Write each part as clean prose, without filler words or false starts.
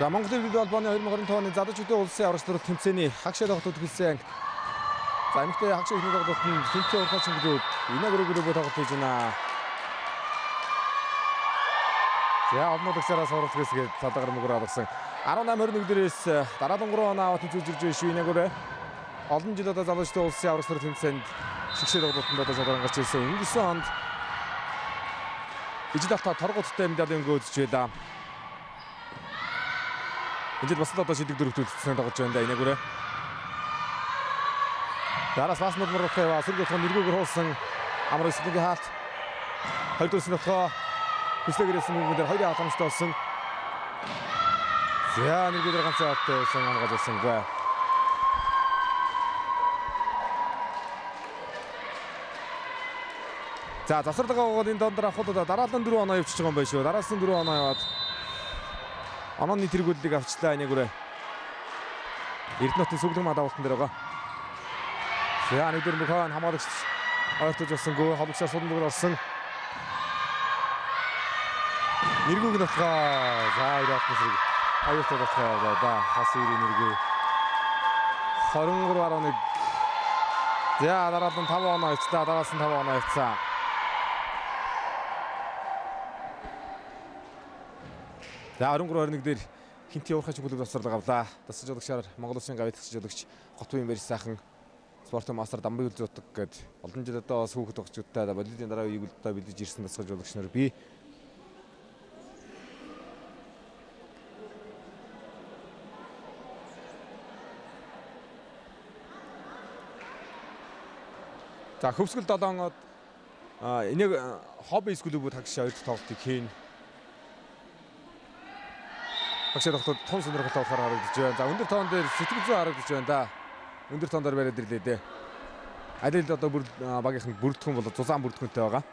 За Монголын Волейбол холбооны 2020 оны залуучуудын улсын аврагчлалт тэмцээний хагшаа тоглолтууд хэлсэн. За эмэгтэй хагшаа ихний тоглолтод Хинтээ урхачин групп инагрогрупп тоглолт хийж байна. За олон удаагсараас оролцох гэсгээд цадагар мөгөр алгасан. 18-21 дээрээс дараагийн 3 оноо аваад тэмцэж ирж шүү инагрэ. Олон жил одоо залуучуудын улсын аврагчлалт тэмцээнд шигшээ тоглолтод одоо шалгаран гарч ирсэн. Өнгөрсөн онд ижил алта торгуудтай медалийн өнгөө үзэж байлаа. Энд бас одоо шидэг дөрөвтөлдсөн тоглож байна да инагрэ. Дараас бас мөрөөртэй ба сэргэтхэн нэргүүгээр хуулсан амар эсэлгийн хаалт. Хоёрдугаар сэтгөө хүслэгэрсэн мөнгөдөр хоёрын хатамжтай болсон. За нэргүүгээр ганцхан хаттай байсан хамгаалсан бай. За засварлагаа угаад энэ дондор авахд дараалан 4 оноо явчихж байгаа юм байна шүү. Дараас нь 4 оноо яваад онооны тэргүүллийг авчлаа инагрэ. Эрдэнэтийн сүглэг мадавалтан дээр байгаа. За нэг дөр мөхөн хамгаалагч ойртож болсонгүй хологчаар судан бүгд олсон. Нэргүүг нутгаа за ирээдүйн зэрэг аюултай болчихоо да хас ирийн нэргүй 23.1 за дараалан 5 оноо ицлаа дараас нь 5 оноо ицсан. За 23-21 дээр Хинтээ урхачин клуб засварлага авлаа. Дасаж жуулагчаар Монгол Улсын гавь дасаж жуулагч Готбын Барис сайхан спортын мастер Дамбын үлзүүдэг гээд олон жил одоо бас хүүхэд тогчдтой болидын дараа үеийг үлдээ бэлдэж ирсэн дасаж жуулагч нар би. За хөвсгөл 7 оноод энийг хобби клубүүд хагшаа хоёр тоглолтыг хийн. Хагшаа тоглолтод том сонирхолтой болохоор харагдаж байна. За өндөр тоон дээр сэтгэл зүй харагдаж байна да. Өндөр тоон дээр бариад ирлээ дээ. Аль л одоо бүр багийнхан бүрддэхүүн болоод зузаан бүрддэхүүнтэй байгаа.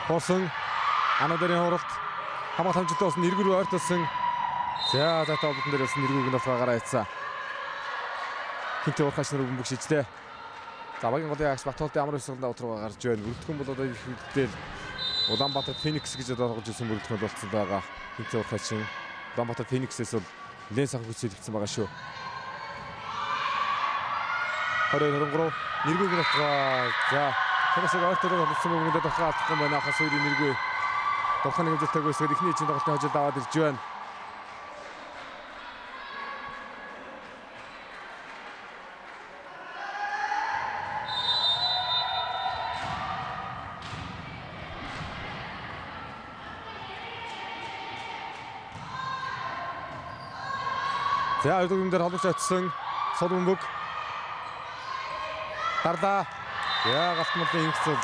Хосон анадарын хуралт хамгаалалт хамжилттай болсон нэргүүр ойртолсон. За зата обдон дээрээс нэргүүг нь гараа ицсэн. Хинтээ урхач нар бөмбөг шижлээ. За багийн голын агш Батуултын амар өсгөлд утрууга гарч байна. Бүрддэхүүн бол одоо их хөвдөл Улаанбаатар Феникс гэж одоо тоглож ирсэн бүрддэхүүн болцсон байгаа. Хинтээ урхачин Улаанбаатар Фениксээс бол нэлээд сайхан хүч хэлсэн байгаа шүү. 2023 нэргүүг нь авгаа. За Тэрсэг ойртолдог болсон мөнгөд тохиолдох алдахгүй байна. Хас хоёрын нэргүй. Дулханы хэмжээтэй үсгээр ихний эцгийн тоглолтын хожид аваад ирж байна. За хоёрдугаар юм дээр холбогч очсон сул бөмбөг. Дарлаа. Яа галтмалын ингэцэл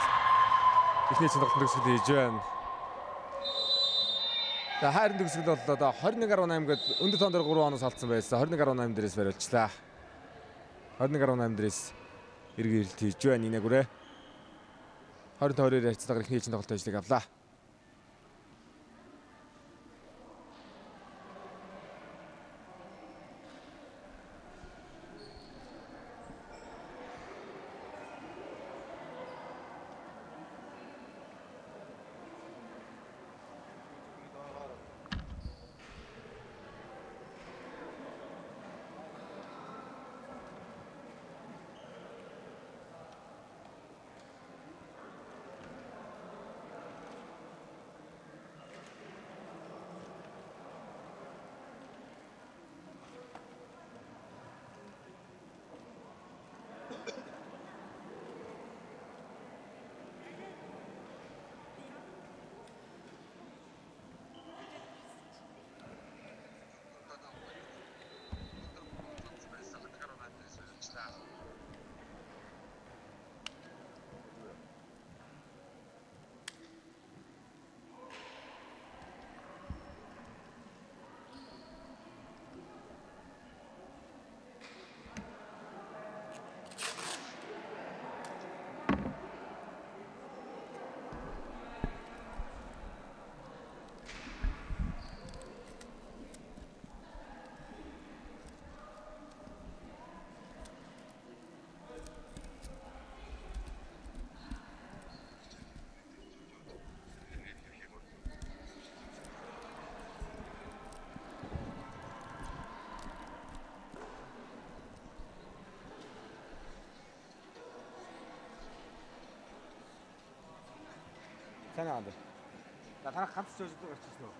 ихний чинь тоглолт төгсгөл хийж байна. За хайрын төгсгөл бол одоо 21.8 гээд өндөр тоон дээр 3 оноос алдсан байсан. 21.8 дээрээс бариулчлаа. 21.8 дээрээс эргээрэлт хийж байна инагүрэ. 20-20-ээр хацлагаар ихний чинь тоглолт ажлыг авлаа. Танаа андаа. Танаа ганц ч өжөд гарчихсан уу?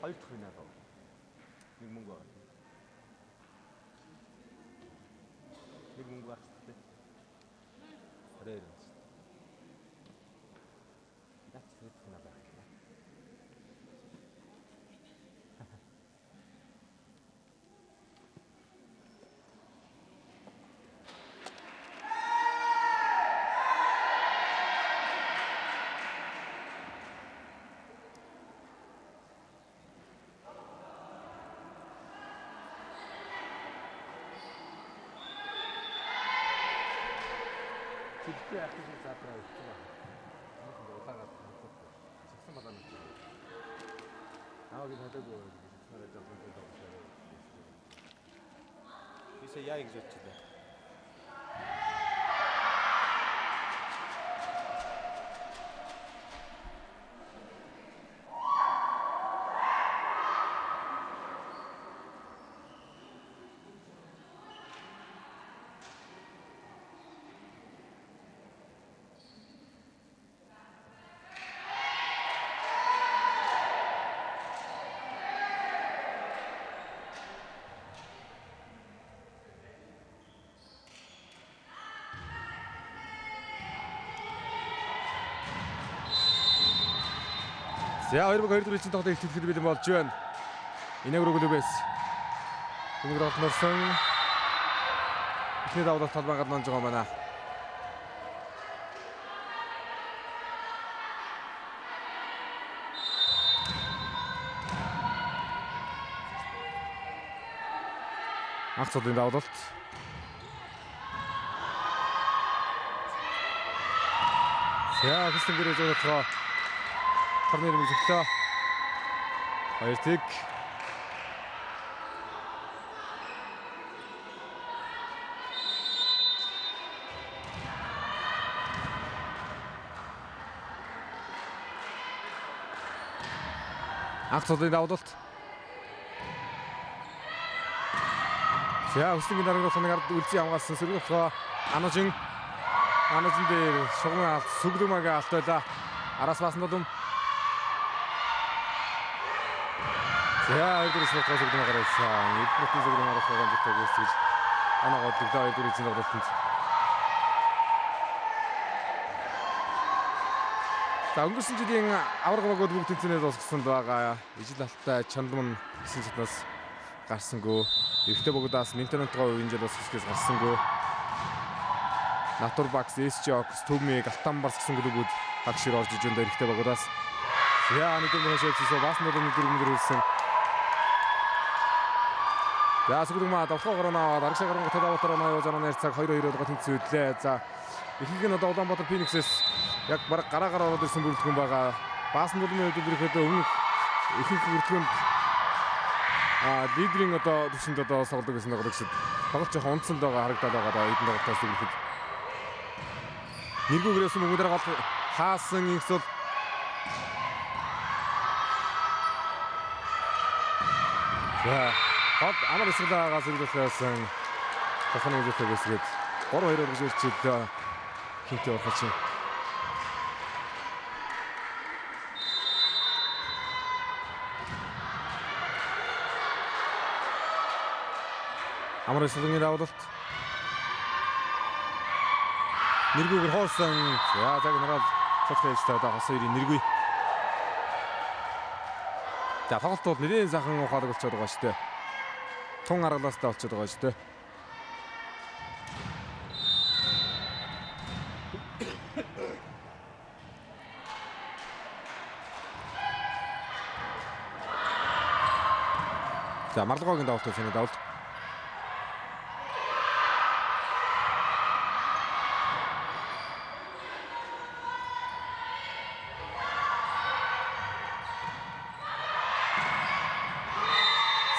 Хоёр дахь финал аа. Нэг мөнгө авах. Нэг мөнгө авах хэрэгтэй. Орой. Яц хэд финал авах. Тэгтээ ахиж задраа өгсөн байна. Нэг удаагаад чигсэн балаа нэг. Аавыг хадаагүй гэж хэлснээр жавсан байдаг. Бисаа яа гэж бодчихлоо. За 2-2 дөрөвчийн тоглолт эхлэх бэлэн болж байна. Инэгрүү клубээс Инэгрүү орсон. Эхний давлалт талбайгаар нонж байгаа манай. Анх цодын давлалт. За хэсэг гэрээ зогсоо. Турнир мэлжлээ. Хоёр тэг. Анх цодын давлалт. За өсөлтийн дараагийн цоныг ард үлзий хамгаалсан сэргүүлээ. Анажин дээр шугам алт сүгдмаг алтлаа. Араас баасан дум. За хоёрдугаар суулгаас өгдөн гарсан. Эднэтийн зөвлөмж араас байгаа гэж тэгж анагаад дэглээ хоёрдугаар эзэн тоглолтод. За өнгөрсөн жилийн авраг багууд бүгд тэнцэнээр дуусгасан байгаа. Ижил алтай чандман гэсэн чатнаас гарсангүй. Эрэгтэй богдоос Нинтенотгоо үеийн жил бас хэсгээс гарсангүй. Натурбакс, SJOX, Төмэг, Алтанбарс гэсэн клубүүд хагшир орж иж өндөр эрэгтэй богдоос. Яа нэг юм шийдсэн бас нэг дөрөвсөн. За сүгдмаа давхаагаараа наваад аргашаа гарангуй таваатараа наваа жанаа нэрцаг 2-2 болго тэнцвэрлээ. За ихийг нь одоо Улаанбаатар Фениксээс яг бараг гараагаар ороод ирсэн бүрэлдэхүүн байгаа. Баасан дулмын үед ирэхэд өмнөх ихэнх бүрэлдэхүүнд лидерийн одоо төвшөнд одоо тоглодог гэсэн тоглогчид тоглож явах унтсан байгаа харагдаад байгаа даа эдэн тоглолтоос ирэхэд. Нэргүүгээрээс мөнгөдөр гол хаасан инхсэл за гол амар эсгэлээс ирлээсэн тохны үетэйгээс гээд 3-2 гэж ирчээд хинтээ орхоч. Амар эсгэлгийн давлалт. Нэргүүгээр хоолсон. За цаг нараад цогцолтой одоо хос хоёрын нэргүй. За тоглолт бол нэлээд сайхан ухаалаг болчиход байгаа шүү дээ. Тун аргалаастай болчиход байгаа шүү дээ. За Марлгоогийн давалт сони давалт.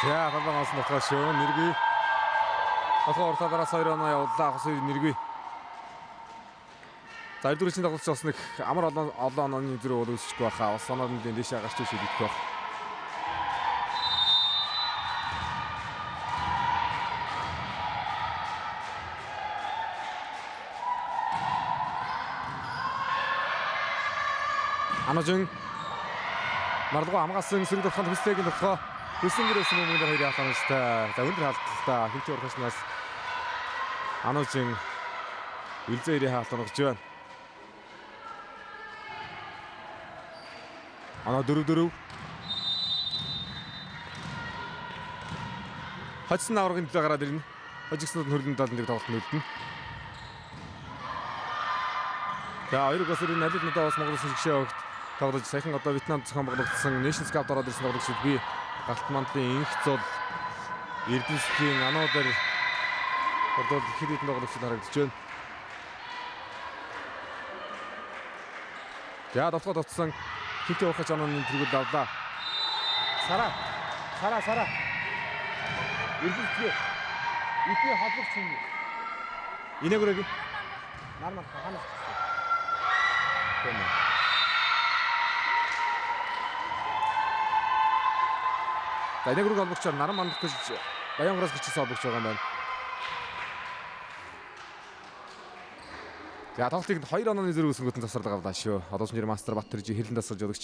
За талбайгаас нутгаа шүү нэргүй. Ахаа уртаараас 2 оноо явууллаа хос хоёр нэргүй. За 2 дөрөвчийн тоглолт бас нэг амар олон онооны зүрх бол үүсчихгүй байхаа. Ус оноод нь дэшээ гарч ирж идэх байх. Аножин марлгоо хамгаалсан сэрэг тоглоход хүслэгийн тоглоо. Хүслэнгэрээс мөнгөөр хоёрын халамжтай. За өндөр хаалттай хинтийн урагшнаас Аножин Илзээрийн хаалт онгож байна. Анаа 4-4. Хожсон аврагын төлөө гараад ирнэ. Хожигснууд нь хөрөлн 71 тоглолт нөлдөн. За хоёр госрын алид надад бас Монгол улсын жигшээ өгт тоглож саяхан одоо Вьетнамд зохион байгуулагдсан Nations Cup ороод ирсэн тоглогчид би галт мандлын инх зул Эрдэнэсийн Аноо дээр ордол хэд хэдэн тоглогчид харагдаж байна. За довтлогод оцсон хинтээ уухач онооны тэргүүл авлаа. Сара. Эрдэнэсгээ эдний хотлогч юм. Инээгүрэг нар ханаас. За инээгүрэг олбогчоор наран мандах гэж Баянгороос гэрчсэн олбогч байгаа юм байна. За тоглолтыг 2 онооны зэрэг өсөнгөтэн засварлага авлаа шүү. Одоосын жир мастер Баттэржи хэлэн дасгалж өгч.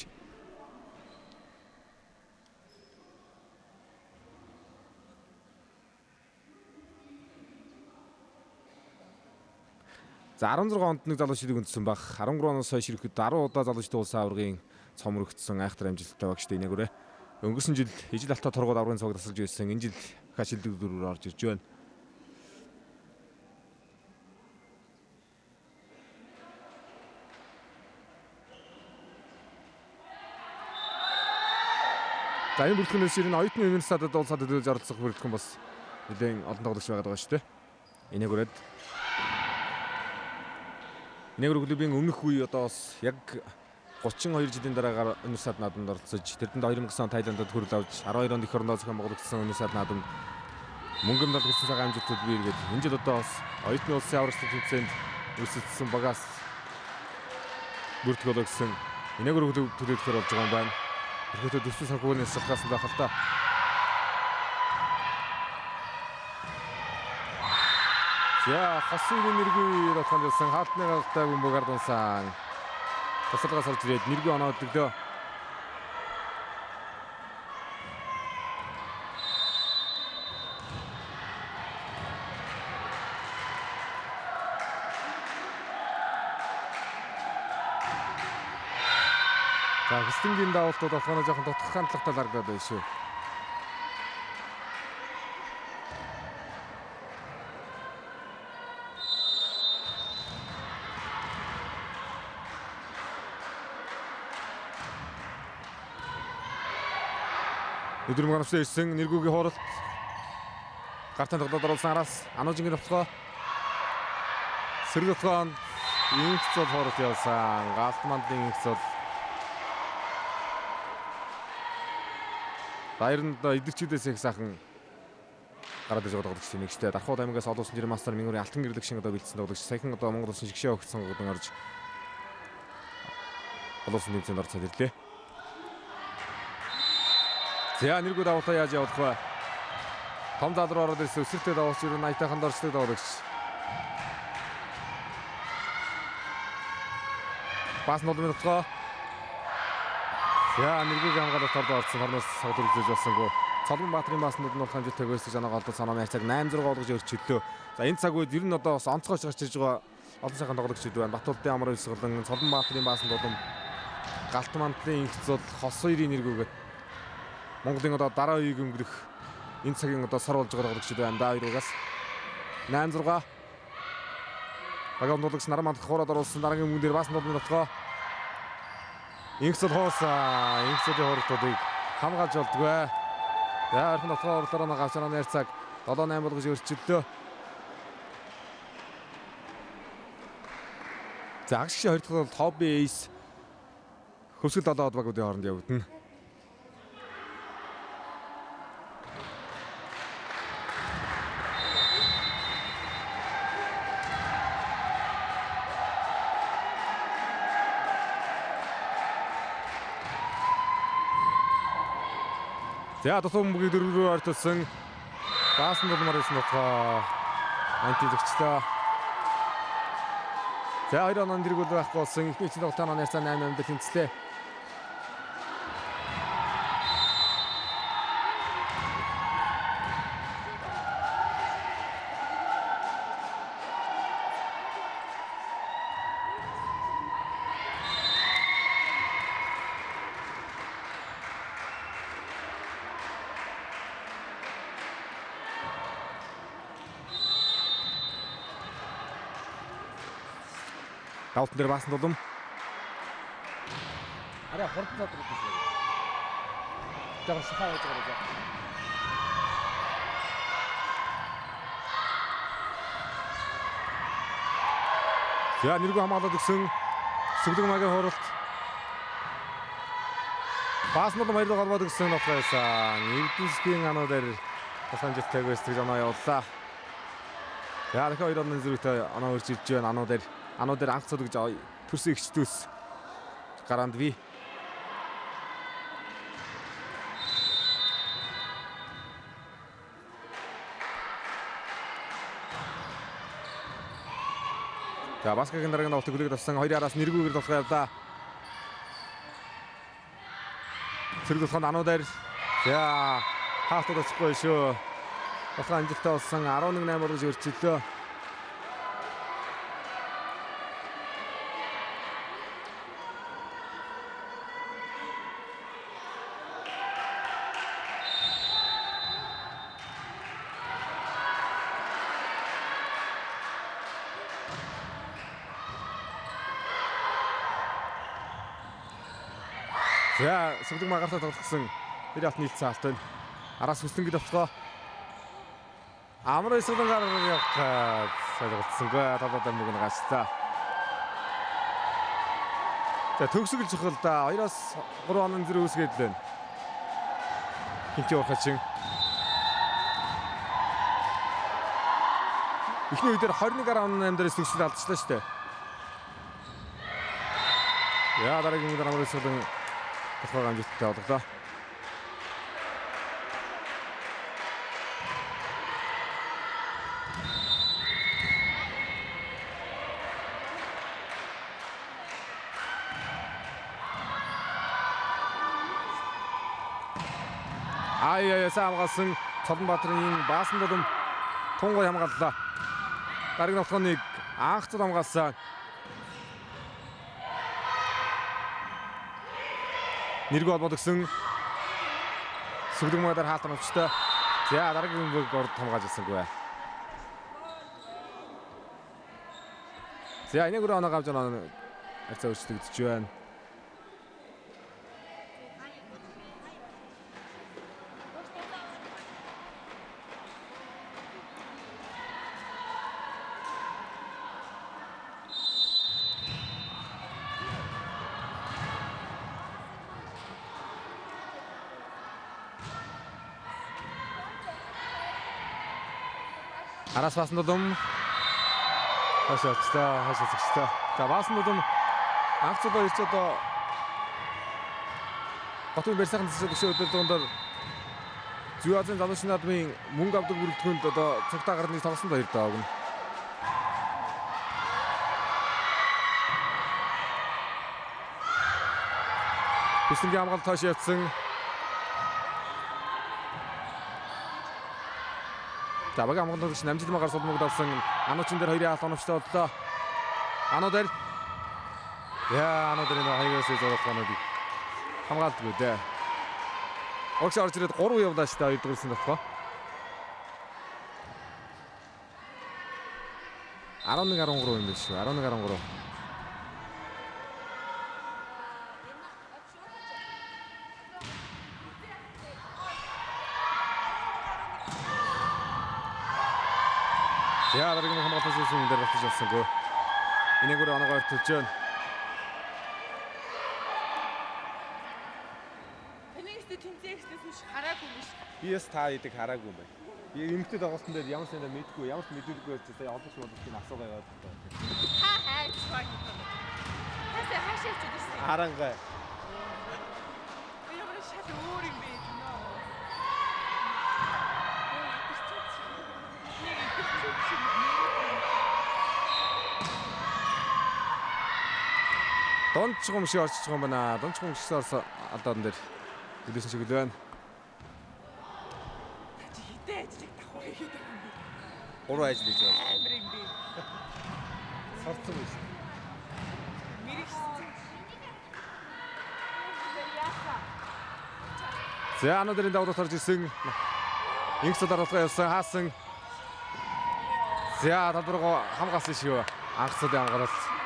За 16 онд нэг залуу ширэг өндсөн баг. 13 оноос хойш ирэхэд 10 удаа залуучдын улсын аваргын цом өргөцсөн айхтар амжилттай багш дээ инээгүрээ. Өнгөрсөн жил ижил алтаа торгууд аврагын цог тасалж байсан. Энэ жил дахиад шилдэг дөрвөөр орж ирж байна. За энэ бүртгэнээс ирнэ оюутны университетад улсад төлөөлж оролцох бүртгэн бас нэлээд олон тоглогч байгаа шүү дээ. Инээгүрээд Инээгүрэг клубын өмнөх үе одоо бас яг 32 жилийн дараагаар университет наадамд оролцож тэрдэнд 2009 он Тайландд хүрэл авч 12 онд эх орондоо зохион байгуулагдсан университет наадамд мөнгөнд хүрсэн цагаан амжилтууд бий иргээд энэ жил одоо бас оюутны улсын аврагчдын тэмцээнд өрсөлдсөн багаас бүртгэл өгсөн Инээгүрэг клуб төлөөлөхөр болж байгаа юм байна. Ихэвчлэн төсвийн санхүүгийн сахаас байх л та. За хасны нэргүй дотгонд явсан хаалтны галтай бөмбөг ардунсан. Тасалгаас орж ирээд нэргүй оноо өдөглөө. За хэсгийн давалтууд болохоно жоохон дутгах хандлагатай харагдаад байна шүү. Өдрөмг анавчтай ирсэн нэргүүгийн хооролт гартан тоглоод оруулсан араас Аножингийн тоглоо сэрэг тоглоонд инх зул хооролт явсан галт мандлын инх зул Баярнд идэгчүүдээс их сайхан гараад иж байгаа тоглогч нэг штэ Дархууд аймагаас олон улсын жир мастер Мингүрийн алтан гэрлэг шиг одоо бэлдсэн тоглогч саяхан одоо Монгол улсын жигшээ өгсөн гудын орж олон улсын тэмцээнд орцоод ирлээ. За нэргүй давалтаа яаж явах вэ? Том зал руу ороод ирсэн өсөлтөд давуулж ирэн аятайхан дорчдаг давуулагч. Бас нолмын тоглоо. За нэргүй хамгаалалт орд орсон хорноос савд үзэж болсонгүй. Цолмон Баатрын бааснууд нь хамжилт төгөөсөж анаа голдол санааны цаг 8-6 болгож өрчлөө. За энэ цаг үед ер нь одоо бас онцгойч гарч ирж байгаа олон сайхан тоглогчид байна. Батуулдын амар өсгөлэн Цолмон Баатрын бааснд болон галт мандлын инх зул хос хоёрын нэргүүгээд Монголын одоо дараа үеийг өнгөрөх энэ цагийн одоо сар болж байгаа тоглогчид байна. Да хоёрогоос 8-6 Багаан тоглогч наран мандах хуураад оруулсан дараагийн мөнгө дээр бас нолмын тоглоо. Инх зул хоосон. Инх зулын хууралтуудыг хамгаалж болдгоо. За орхон тоглоо орлороо нагавч санааны цаг 7-8 болгож өрчлөө. За агшиг хоёр дахь бол Hobby Ace хөвсгөл 7 багуудын хооронд явагдана. За тусам бүгийг дөрвөөр ортсон баасан дулмаар ирсэн дотгоо антилэгчлээ. За 2 оноо дэргүүл байхгүй болсон. Эхний чинь тоглолтын оноо ярьсан 8-8 дээр тэнцлээ. Давтан дээр баасан тулам. Арай хурдан цаад өгдөг шүү. Тэгвэл шахаа яаж гараад байна. За нэргүй хамгаалаад өгсөн Сүглэгмагийн хуралт. Баасан тулам хоёроо голбоод өгсөн нотгоёсан. Эвдэнсгийн ануу дээр Лос-Анжелестэй гүйцэтгэж оноо явууллаа. За дахиад 2-1 зэрэгтэй оноо өрж ирж байна. Ануу дээр анх цол гэж төрсөн ихчдүүс гараанд ви. За баскетын дараагийн тоглолт хүлээж авсан 2 араас нэргүйгээр тоглох явлаа. Сэрэг тусганд ануу дээр за хаалтад очихгүй шүү. Лос-Анжелестэй болсон 11-8 орж өрчлөө. За Сүглэг магартаа тоглосон тэр ялт нийлцсэн алт байна. Араас хүслэнгэд авцгаа. Амар эсгэлэн гаргах солилцсонгүй талаад мөнгө гачлаа. За төгсгөл чухал да 2-3 онон зэрэг үсгээд лээ. Хинти урхачин. Эхний үедэр 21-18 дээрээс төгсгөл алдчихлаа шүү дээ. Яа дараагийн үедэр амар эсгэлэн тохиог амжилттай боллоо. Сайн хамгаалсан Цолонбаатарын баасан тулам тунгой хамгааллаа. Дараагийн тоглоомыг анх цол хамгаалсан. Нэргүй холбоод өгсөн Сүглэгмагаар хаалтан авчтай. За дараагийн бөг орд хамгаалж ирсэнгүй. За энийг өрөө оноо авч оноо арцаа өрчлөгдөж байна. Араас баасан тулам хашаачтай. За баасан тулам анх цолоо ирч одоо готын барьсахан засаж өгсөн өдөр дундаар Зүй Азийн залуучны наадмын мөнгө авдаг бүрэлдэхүүнд одоо цогтой гарныг тоглосон баяр дааг нь. Хүслэнгийн хамгаалалт хойш явсан. За багийн хамгаалагч намжид магаар сулмагд авсан ануучин дээр 2 хаалт оновчтой боллоо. Ануу дээр ануу дээр энэ хоёроос зураг хоноод хамгаалдаггүй дээ. Огш орж ирээд 3 явлаа шүү дээ 2 дугаар хэсгийн дотгоо. 11-13 юм биш үү? 11-13. За дараагийн хамгаалалтын сүнс дээр батж авсангүй. Энийг өөр оноогоор төлж байна. Би яс та идэг хараагүй юм байна. Би эмэгтэй тоглолтын дээр ямар ч юм мэдгүй, ямар ч мэдүүлгүй байцаа олон ч боловчгийн асуугаа яваад байна. Та хайж байна. Хасаа хашаач үзсэн. Харангай. Би ямар шат өөр юм бэ? Дончгом шиг орчих юм байна. Дончгом шиг орсон алдаан дээр үлээсэн шиг л байна. Хитэ ажлыг давхар хийдэг юм би. Гурван ажил хийж байна. Амар юм би. Сорцсон биш. Мэрэгсэн. За анаа дэрийн давлууд орж ирсэн. Инх цодаралгаа явсан хаасан. За талбарга хамгаалсан шүү. Анх цодын хамгаалалт.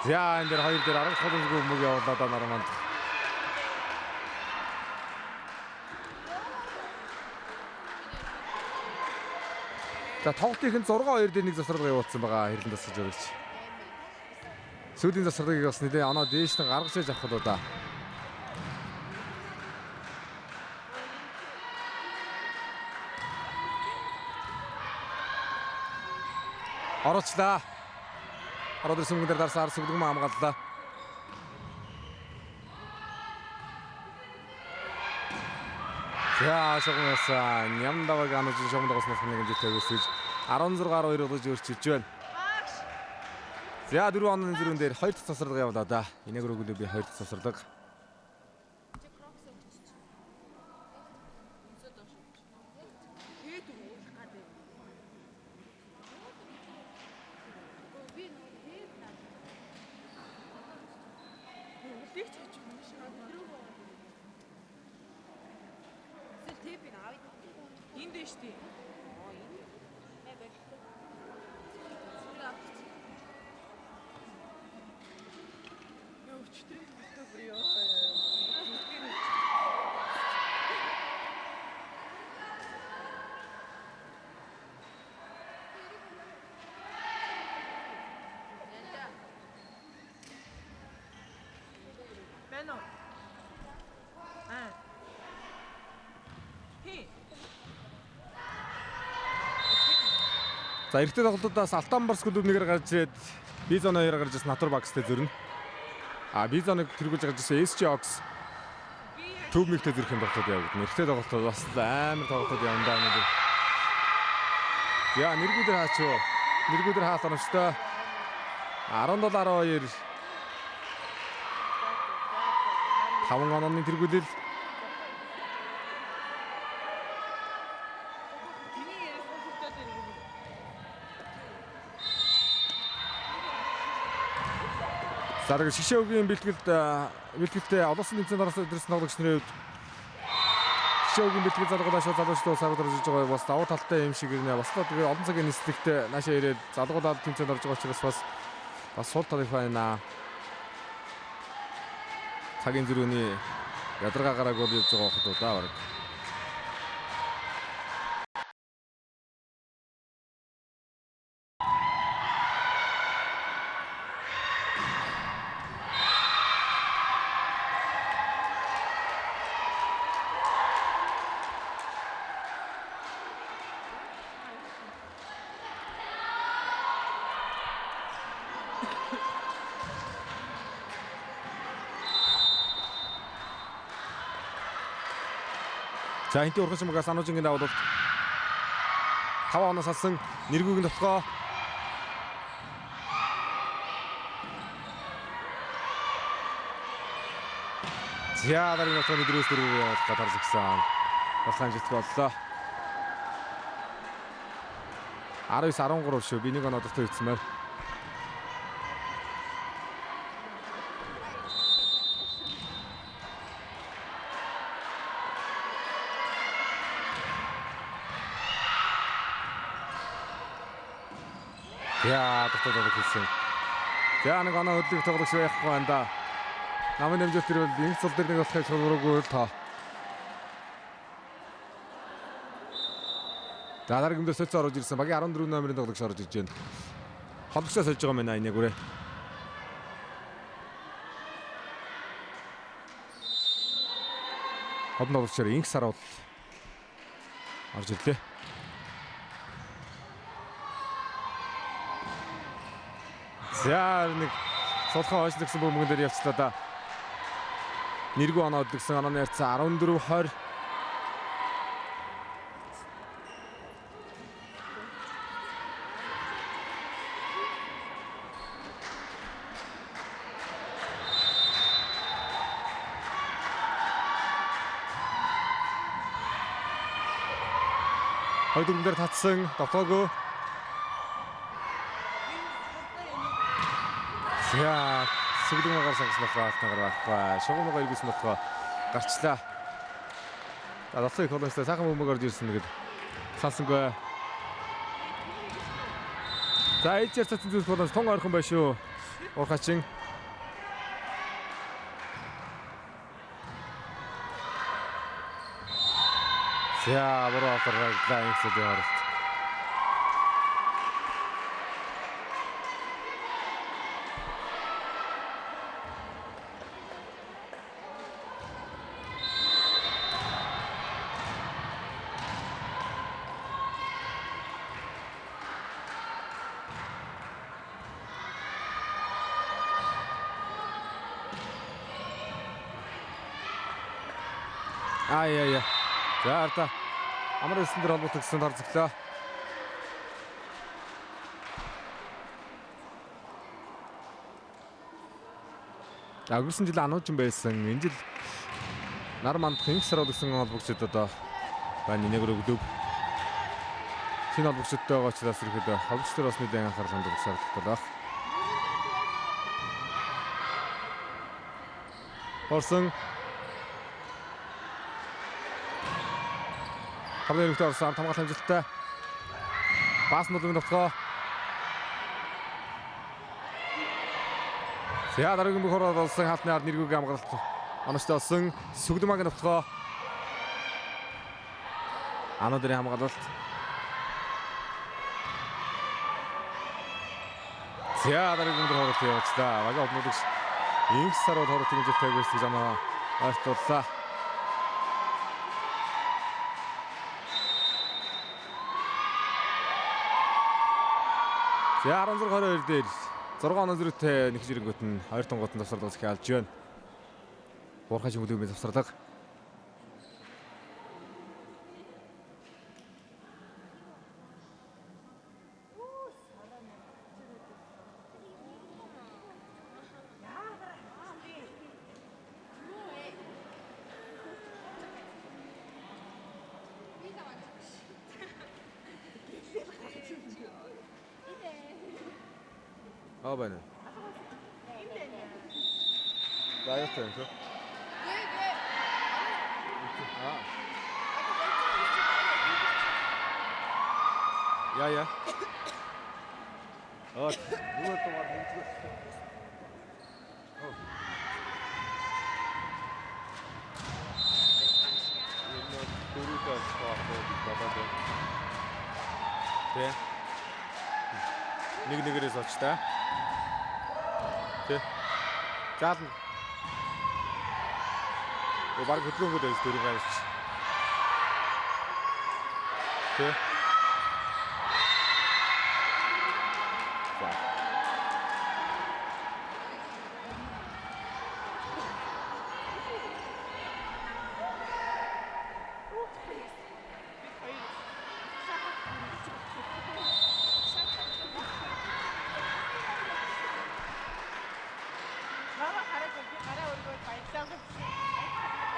За энэ дээр хоёр дээр 10 холбоогүй бөмбөг явуулаад Нараманд. За тоглолтын 6-2 дээр нэг засварлага явуулсан байгаа хэрлэн тасалж өргөж. Сүүлийн засварлагыг бас нэлээ оноо дээш нь гаргаж яж авах л да. Орочлаа. Ороод ирсэн мөнгөөр дарсаар сүлгэн хамгааллаа. За шогноос нямдаваг анаж шогнодоос нэг хэмжээтэй өсөж 16-2 болж өөрчилж байна. За 4 оны зөрүүн дээр 2 дахь засварлага явуулаа да. Инээгрүү би 2 дахь засварлага. За эртний тоглолтуудаас Алтан Барс клуб нэгээр гарч ирээд Бизон 2-аар гарч ирсэн Натур Багстай зөрнө. Бизоныг тэргүүлж гарч ирсэн SG Ox Төвмигтэй зэрхэн тоглолтууд явагдана. Эртний тоглолтууд бас амар тоглолтууд явна даа нэг. За нэргүүдэр хаач юу? Нэргүүдэр хаалт оновчтой 17-12 5 онооны тэргүүлэл. Зараг шишээгийн бэлтгэлтэй олонсын тэмцээнд орсон дэрс тоглогч нарын хувьд шишээгийн бэлтгэл залгуулаа шууд залуучдаа саргад орж байгаа бас давуу талтай юм шиг нэ бас тэгээ олон цагийн нислэгтэй наашаа ирээд залгуулаад тэмцээнд орж байгаа учраас бас сул талыг байна. Цагийн зөрүүний ядаргаагаараа гол хийж байгаа хот удаа баг. За энти урхан шимгаас Анужингийн давуулалт 5 оноос алсан нэргүүгийн тотгоо. За дараагийн тотгооны дөрөвс дөрөв явуулах гадар згсэн. Басхан житг боллоо. 19-13 шүү. Би нэг оноо дотор хийцмээр. За дотоод хийсэн. За нэг оноо хөдлөх тоглогч байхгүй байна да. Намын нэмжэлт ирвэл инх цул дээр нэг болохыг шалгуургүй л тоо. За дараагийн дэс соц орж ирсэн. Багийн 14 номерын тоглогч орж иж байна. Холбогчоо сольж байгаа мэн инээгүрээ. Одон тоглогчоор инх саруул орж ирлээ. За нэг сулхан хойшлогсон бөмбөгөн дээр явцлаа да. Нэргүй оноо өдгсөн онооны ярцсан 14-20. Хоёр дүрмэн дээр татсан довтоогүй. За сүглэгнээр сагснах байхгүй. Шугамгаа иргэсэн болохоо гарчлаа. За доцоо их холоостой сайхан бөмбөг орж ирсэн гэдэг сансангүй. За ээлжээр цацсан зүйлс болон тун ойрхон байна шүү. Урхачин За буруу авторлаа Инксүүдийн хооронд. Яа. За арда амар өсөн дээр холбогдсон харцглаа. Өнгөрсөн жил ануужин байсан. Энэ жил нар мандах Инксаар гэсэн холбогчид одоо байна нэг өргөдөг. Шинэ холбогчдтой байгаа учраас ихэд холбогчдод бас нэгэн анхаарал хандуулах шаардлагатай байна. Орсон Хамлын өргөд орсон хамгаалалт амжилттай. Баас нөлөөний товтлогоо. За дараагийн бүх ороод олсон хаалтны ард нэргүүгийн хамгаалалт онцтой олсон Сүгдмагийн товтлогоо. Ануудын хамгаалалт. За дараагийн бүх ороод явуулчлаа. Вага однодогш Инксаар ороод тэмцэж тавьж гэж анаа ойлтууллаа. За 16-22 дээр 6 оноо зэрэгтэй нэг жирэнгөт нь 2 тонгоотон завсарлал хэлж байна. Буурхай чимүүлгийн завсарлага. Байна. Заяатай юм шүү. Яа. Нүгэл дугаар хэмжлээ. Энэ дөрөвдөө спорт Тэ. Нэгээрээс оч та. Тэ. Заална. Баг хөдлөнгөд байж дөрөв гайч. Тэ.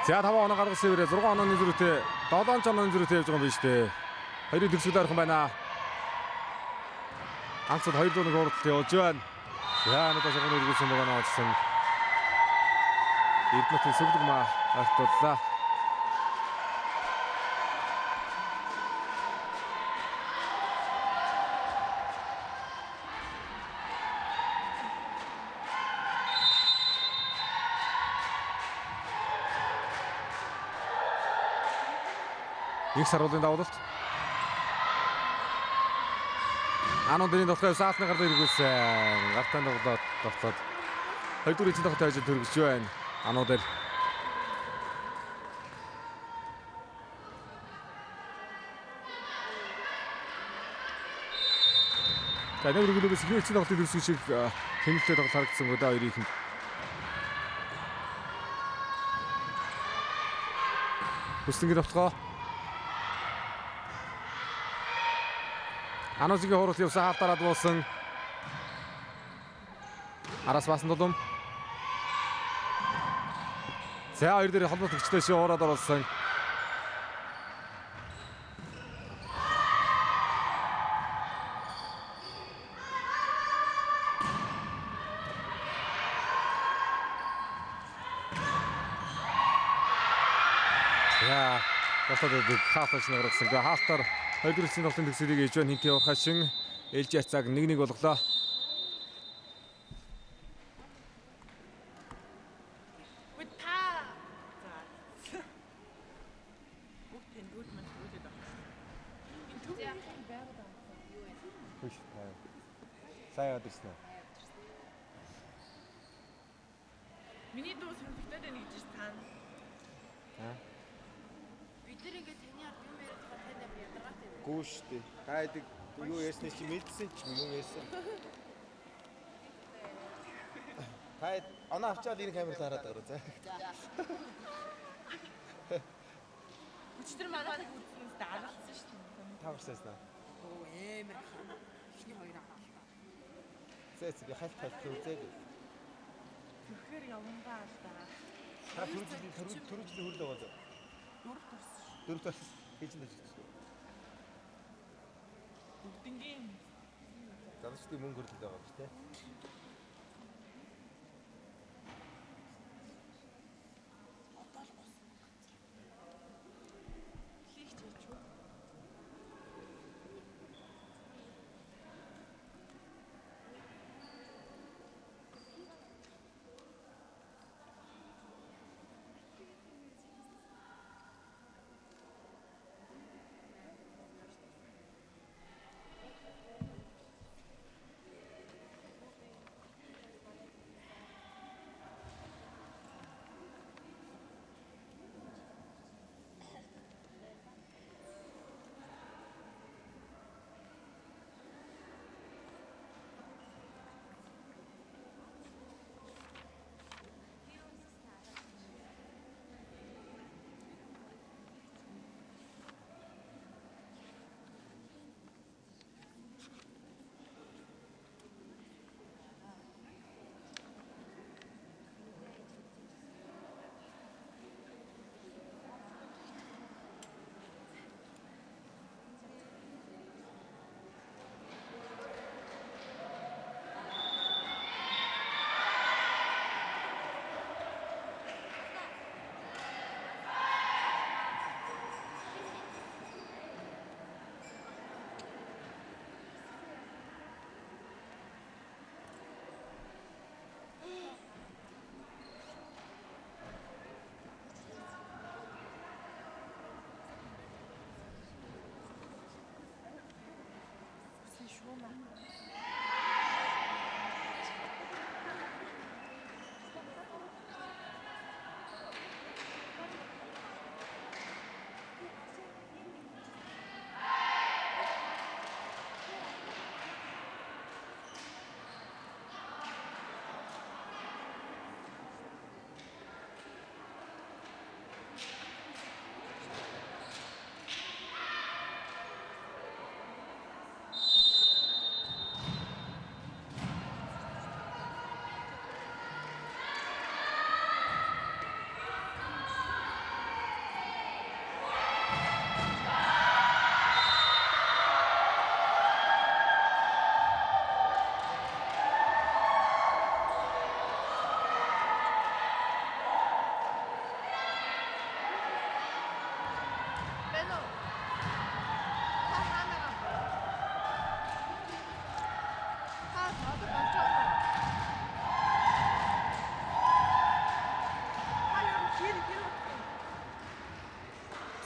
За 5 оноо гаргасан ирээ 6 онооны зөрүүтэй 7 онооны зөрүүтэй явж байгаа юм байна шүү дээ. Хоёрыг төгсгөл архан байна. Анцад 2 дууныг хурдтай явж байна. За надад шагнал үргэлжлэн байгаа нь олсон. Эрдэнэтийн Сүгдмаа артууллаа. Их саруулын давуулалт. Ануудын тоглохоос саалтны гард иргүүлсэн. Гартаа тоглоод тоглоод. Хоёрдугаар эцэг тоглолт хийж төргөж байна. Ануудэр. За нэг үргэлжлүүлээс их эцэг тоглолтын төрсөн шиг хэмнэлтэд тоглолт харагдсан гоо да хоёрын ихэнд. Хүслэнгийн тоглоо. Анузгийн хурал явсан хаалтараад буусан. Араас баасан дулам. За хоёр дээр холбоо төгчтэй ши уураад оролцсон. За тасаад хаалтаж нэрсэн. Хаалтар хоёр дөрөвчний тоглолтын төгсөлийг ээж байна. Хинтээ урхашин ээлж яцааг 1-1 болголоо. Сайн яваад ирсэн үү? Миний дуу сонирхолтой байна гэж тань. Бид нар ингээд таны ард юм яриад байгаа тань амар ядаргаатай байна. Гүү штэ. Хайдаг юу ярьсныг чи мэдсэн ч юм ярьсан. Хай оноо авчаад энэ камерт хараад байгаа за. Өчтөр манайх үзснээс даалгасан шүү дээ. Таварсаас наа. Оо амар хана. Ихний хоёр аваа. Зэц би хальт үзээд. Зөвхөр явандаа л да. Та түрүүжлийн хөрөл байгаа. Дөрөв тус. Дөрөв тас хийж нэг шүү. Бүгднгийн Залуучдын мөнгө хөрлөд байгаа биш тий. хийх ч юу.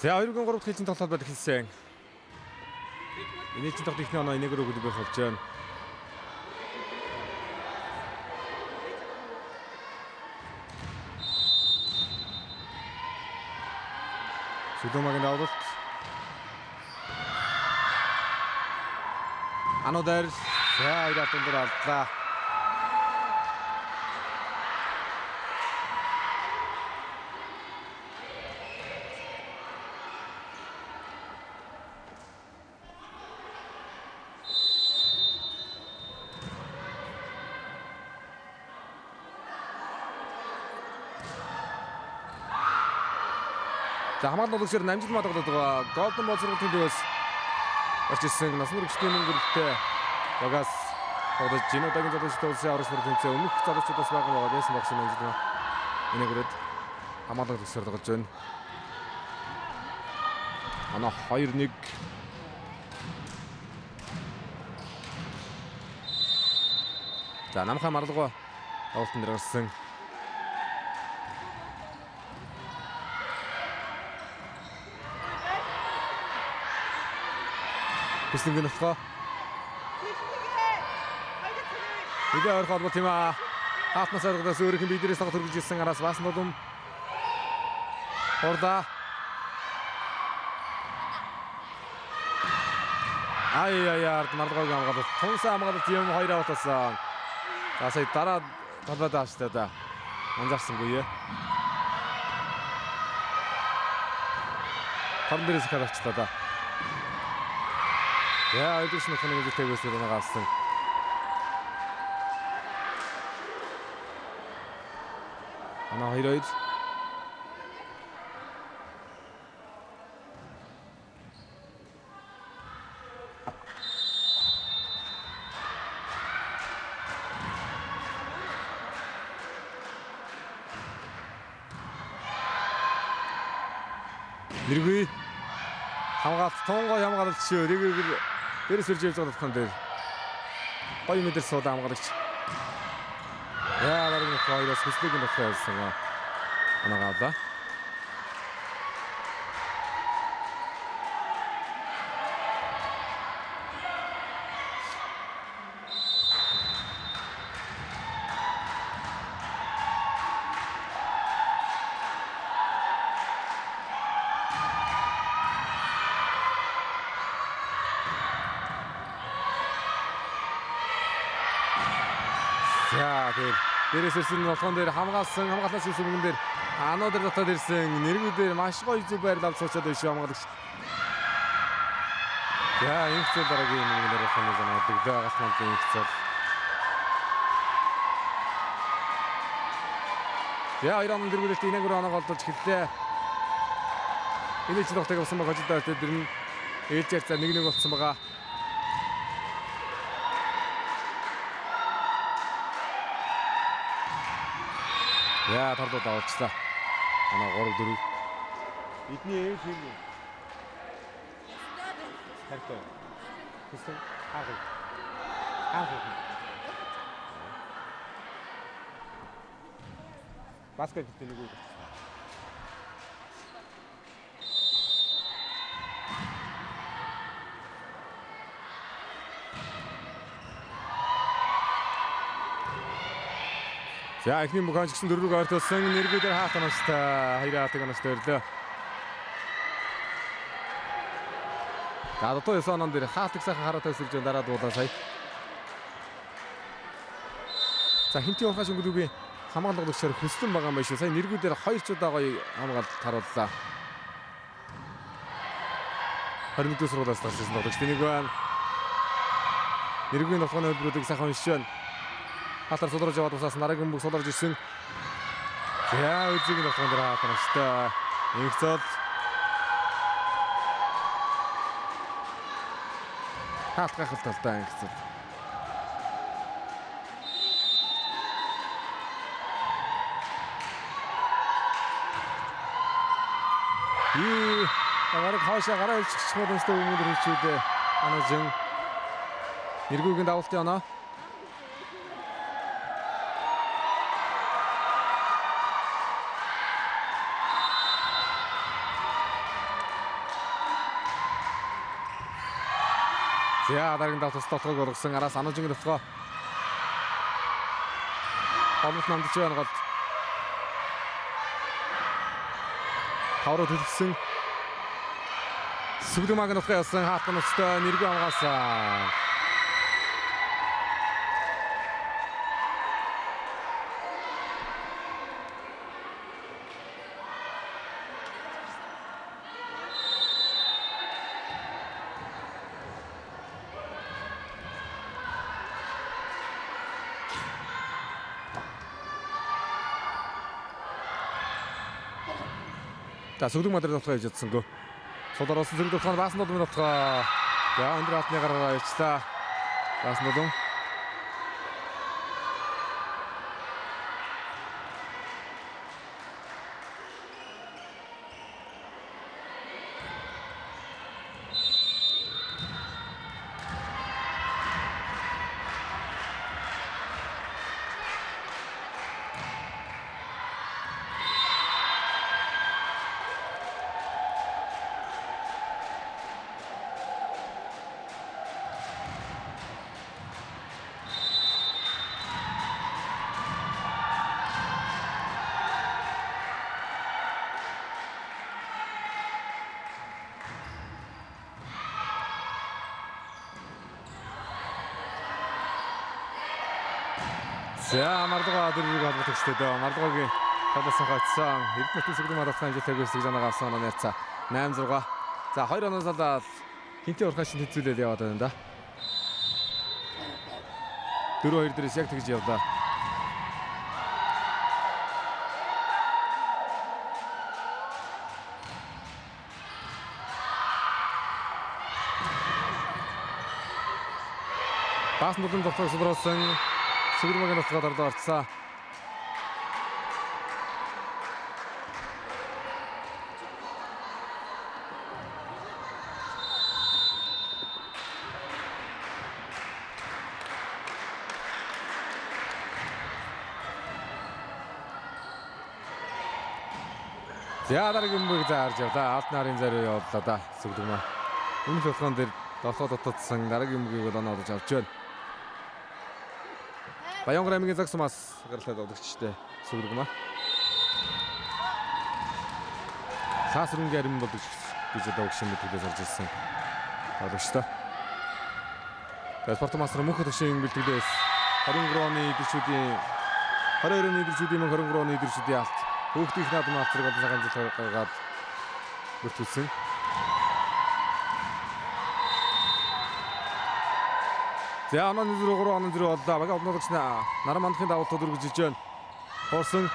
За 2-3 хийцэн тоглолт бол эхэлсэн. Энэний тоглолт ихний оноо 1-ээр өгөх болж байна. Сүлэмагийн давлт. Анудар за 2 атомдор алдлаа. За хамгаалал болгосоор намжил мадгалаад байгаа. Голден бол сургуулийн төвөөс орж ирсэн насан туршийн өнгөрөлтөө багаас тоглож Жинодагийн залуучууд улсын аврагч нар тэмцээн өмнөх залуучуудаас байгаа байсан багш намжил энэгрээд хамгаалал болгосоор тоглож байна. Ана 2-1 За намхай марлгаа тоглолтод гарсан. Хүслэнгийн нутгаа. Нилээ ойрхон холбоо тийм аа. Хаалтнаас ойргоос өөрийнх нь биднээс тагт хөргөж ирсэн араас баасан дулам. Орда. Ард марлгойг хамгаалалт. Тунсан хамгаалалт юм 2 авалтасан. За сая дараа талбайд авчтай да. Анзаарсангүй ээ. Харин дээрээс их авчлаа да. Яа, өдөрс нь хоног үлдээгээс нагaalсан. Ана 2-2. Нэргүй хамгаалт тонгой хамгаалагч рэгэр дээрээс ирж явж байгаа тохион дээр гоё мэдэр суудан хамгаалагч яа барин хоёроос хүслийг нь тохиолсон анагаалаа. Дээрээс ирсэн болгон дээр хамгаалсан хамгаалаас ирсэн мөнгөн дээр аноо дээр дотоод ирсэн нэргүүдээр маш гоё зүг байрлал суучаад биш хамгаалагч. Яа энэ зүйл дараагийн мөнгөөр хоног занаадаг байгаас мандын зүйл. Яа ирэн нэргүүдээс инээгөр анаа голдож хэллээ. Энэ ч тогтог авсан байгаа ч даа тэр нь ээлж ярьцаа 1-1 болсон байгаа. Яа тардууд авчлаа. Ана 3-4. Эдний ээж юм уу? Хартай. Хэсэг хаагүй. Хаагүй. Баскет гэдэг нэг үү. За эхний мөхөж гисэн дөрвөг ойртуулсан нэргүүдээр хаалтан настай 2 хаалтыг настай өрлөө. За одоо 9 онон дээр хаалтыг сайхан хараад тайсэрж дараа дуулаа сая. За хинти ухааш өнгөлөгийн хамгаалгагчаар хөслөн байгаа юм байна шүү. Сая нэргүүдээр 2 чудаа гоё хамгаалалт харууллаа. 21 сургуулиас тассан тоглогч нэг байна. Нэргийн тоглооны хөлбөрүүдийг сайхан уншиж байна. Хатар сулраж яваад усаас дараагийн бүг сулраж ирсэн. Яа үзэг нь тоглоом дээр хаалтан настай. Их цол. Хаалт гахалт талтай их цол. Тагараг хаашаа гараа илчих боломжтой хүмүүд хэлчүүдээ анажин нэргүүгийн давалт яана. За дараагийн давтас дотгойг болгосон араас анажин дотгой. Хомт намдж байна гол. Тавруу төлөвсөн. Сүглэмаг дотгой ясан хаалтан өстой нэргүй хамгаалсан. За сүглэг мадрын дотгой явж чадсангүй. Сулараас зэрэг дотгой баасан дулмын дотгой. За өндөр хатны гараар явчлаа. Баасан дулм. За Мардуга дөрвийг албадаг ч дээ. Мардугагийн тоглосон хойцсон. Эрдэнэтийн Сүглэмгийн Мадалцсан амжилттай гүйцэтгэж байгаа авсан оноо нэрцаа 8-6. За 2 оноос л Хинтээ урхаш хэзүүлэл яваад байна да. 4-2 дээрээс яг тэгж явлаа. Бас нүдэн доктор судруулсан Сүглэмгийн доктор дорд орцсон. За дараагийн бөг заарж явлаа. Алт нарын зориу явууллаа да. Сүглэмээ. Өмнөх болгоон дээр дотоод дотоодсан дараагийн бөгийг бол оноодож авч байна. Баянгар аймгийн Загсмаас гаралтай догдогчтой Сүглэмээ. Саасрынгийн арим болдог гэж одоо өгшин мэдээлэл зарж ирсэн. Догдогчтой. Спорт мастер мөнх төвшин бэлтгэлээс 23 оны идэрчүүдийн 22 оны идэрчүүдийн 23 оны идэрчүүдийн алт Хүүхдийн их наадмын алтрыг олон цагаан амжилт гаргаад бүртгүүлсэн. За онооны 3 онооны 4 боллоо. Бага обнодогч наран мандахын давуу тал үргэлжилж байна. Хуурсан.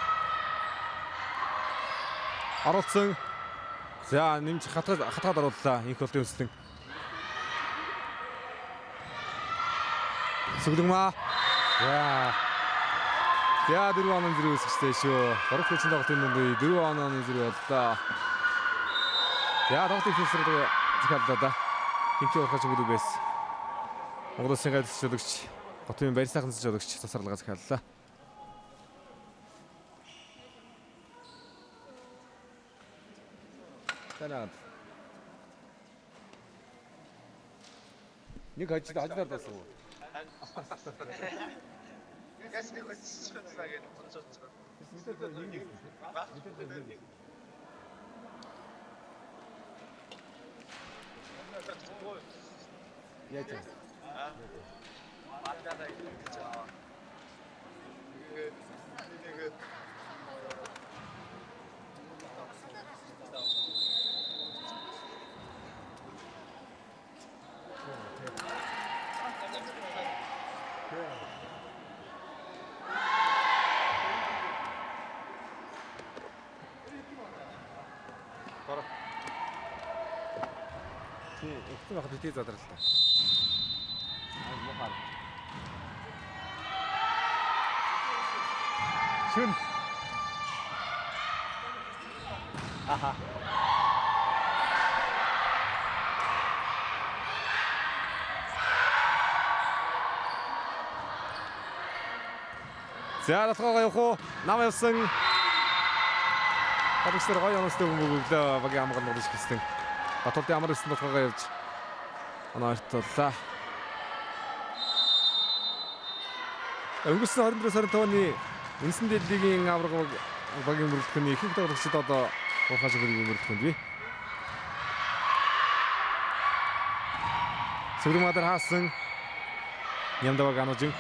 Оруулсан. За нэмж хатгаад орууллаа. Инх болтын өсөлтөн. Сүглэмээ. За 4 онооны 4 өсөжтэй шүү. 3 хүчин тоглолтын дунд 4 онооны 4 боллоо. За тоглолтын хэсрэг захиаллаа да. Хинтээ урхаж өнгөлөгөөс Монгол Улсын гайлтч жологч Готын баяр сайхан жологч тасарлагаа захиаллаа. Танаад нэг хажидаар дасуу. Ясны хөдөлсөж гээд онцолцоо. Яаж вэ? Баатараа ингэж аа. Нэг Ихтэй байхад битээ задралтай. Мохар. Шүн. Аха. За datгаа явах уу? Нам явсан. Гадагшдэр гоё онцтой бөмбөглөө багийн амгалан болж гисэн. Батултын амар өссөн дотгоогоо явж оноо артууллаа. Өнгөрсөн 24-25 оны Үндэсний лигийн авраг багийн мөрөлдөхний ихэнх тоглогчид одоо уухаж хөргийн мөрөлдөхөнд бий. Сүглэмээр хаасан Нямдаваг анужин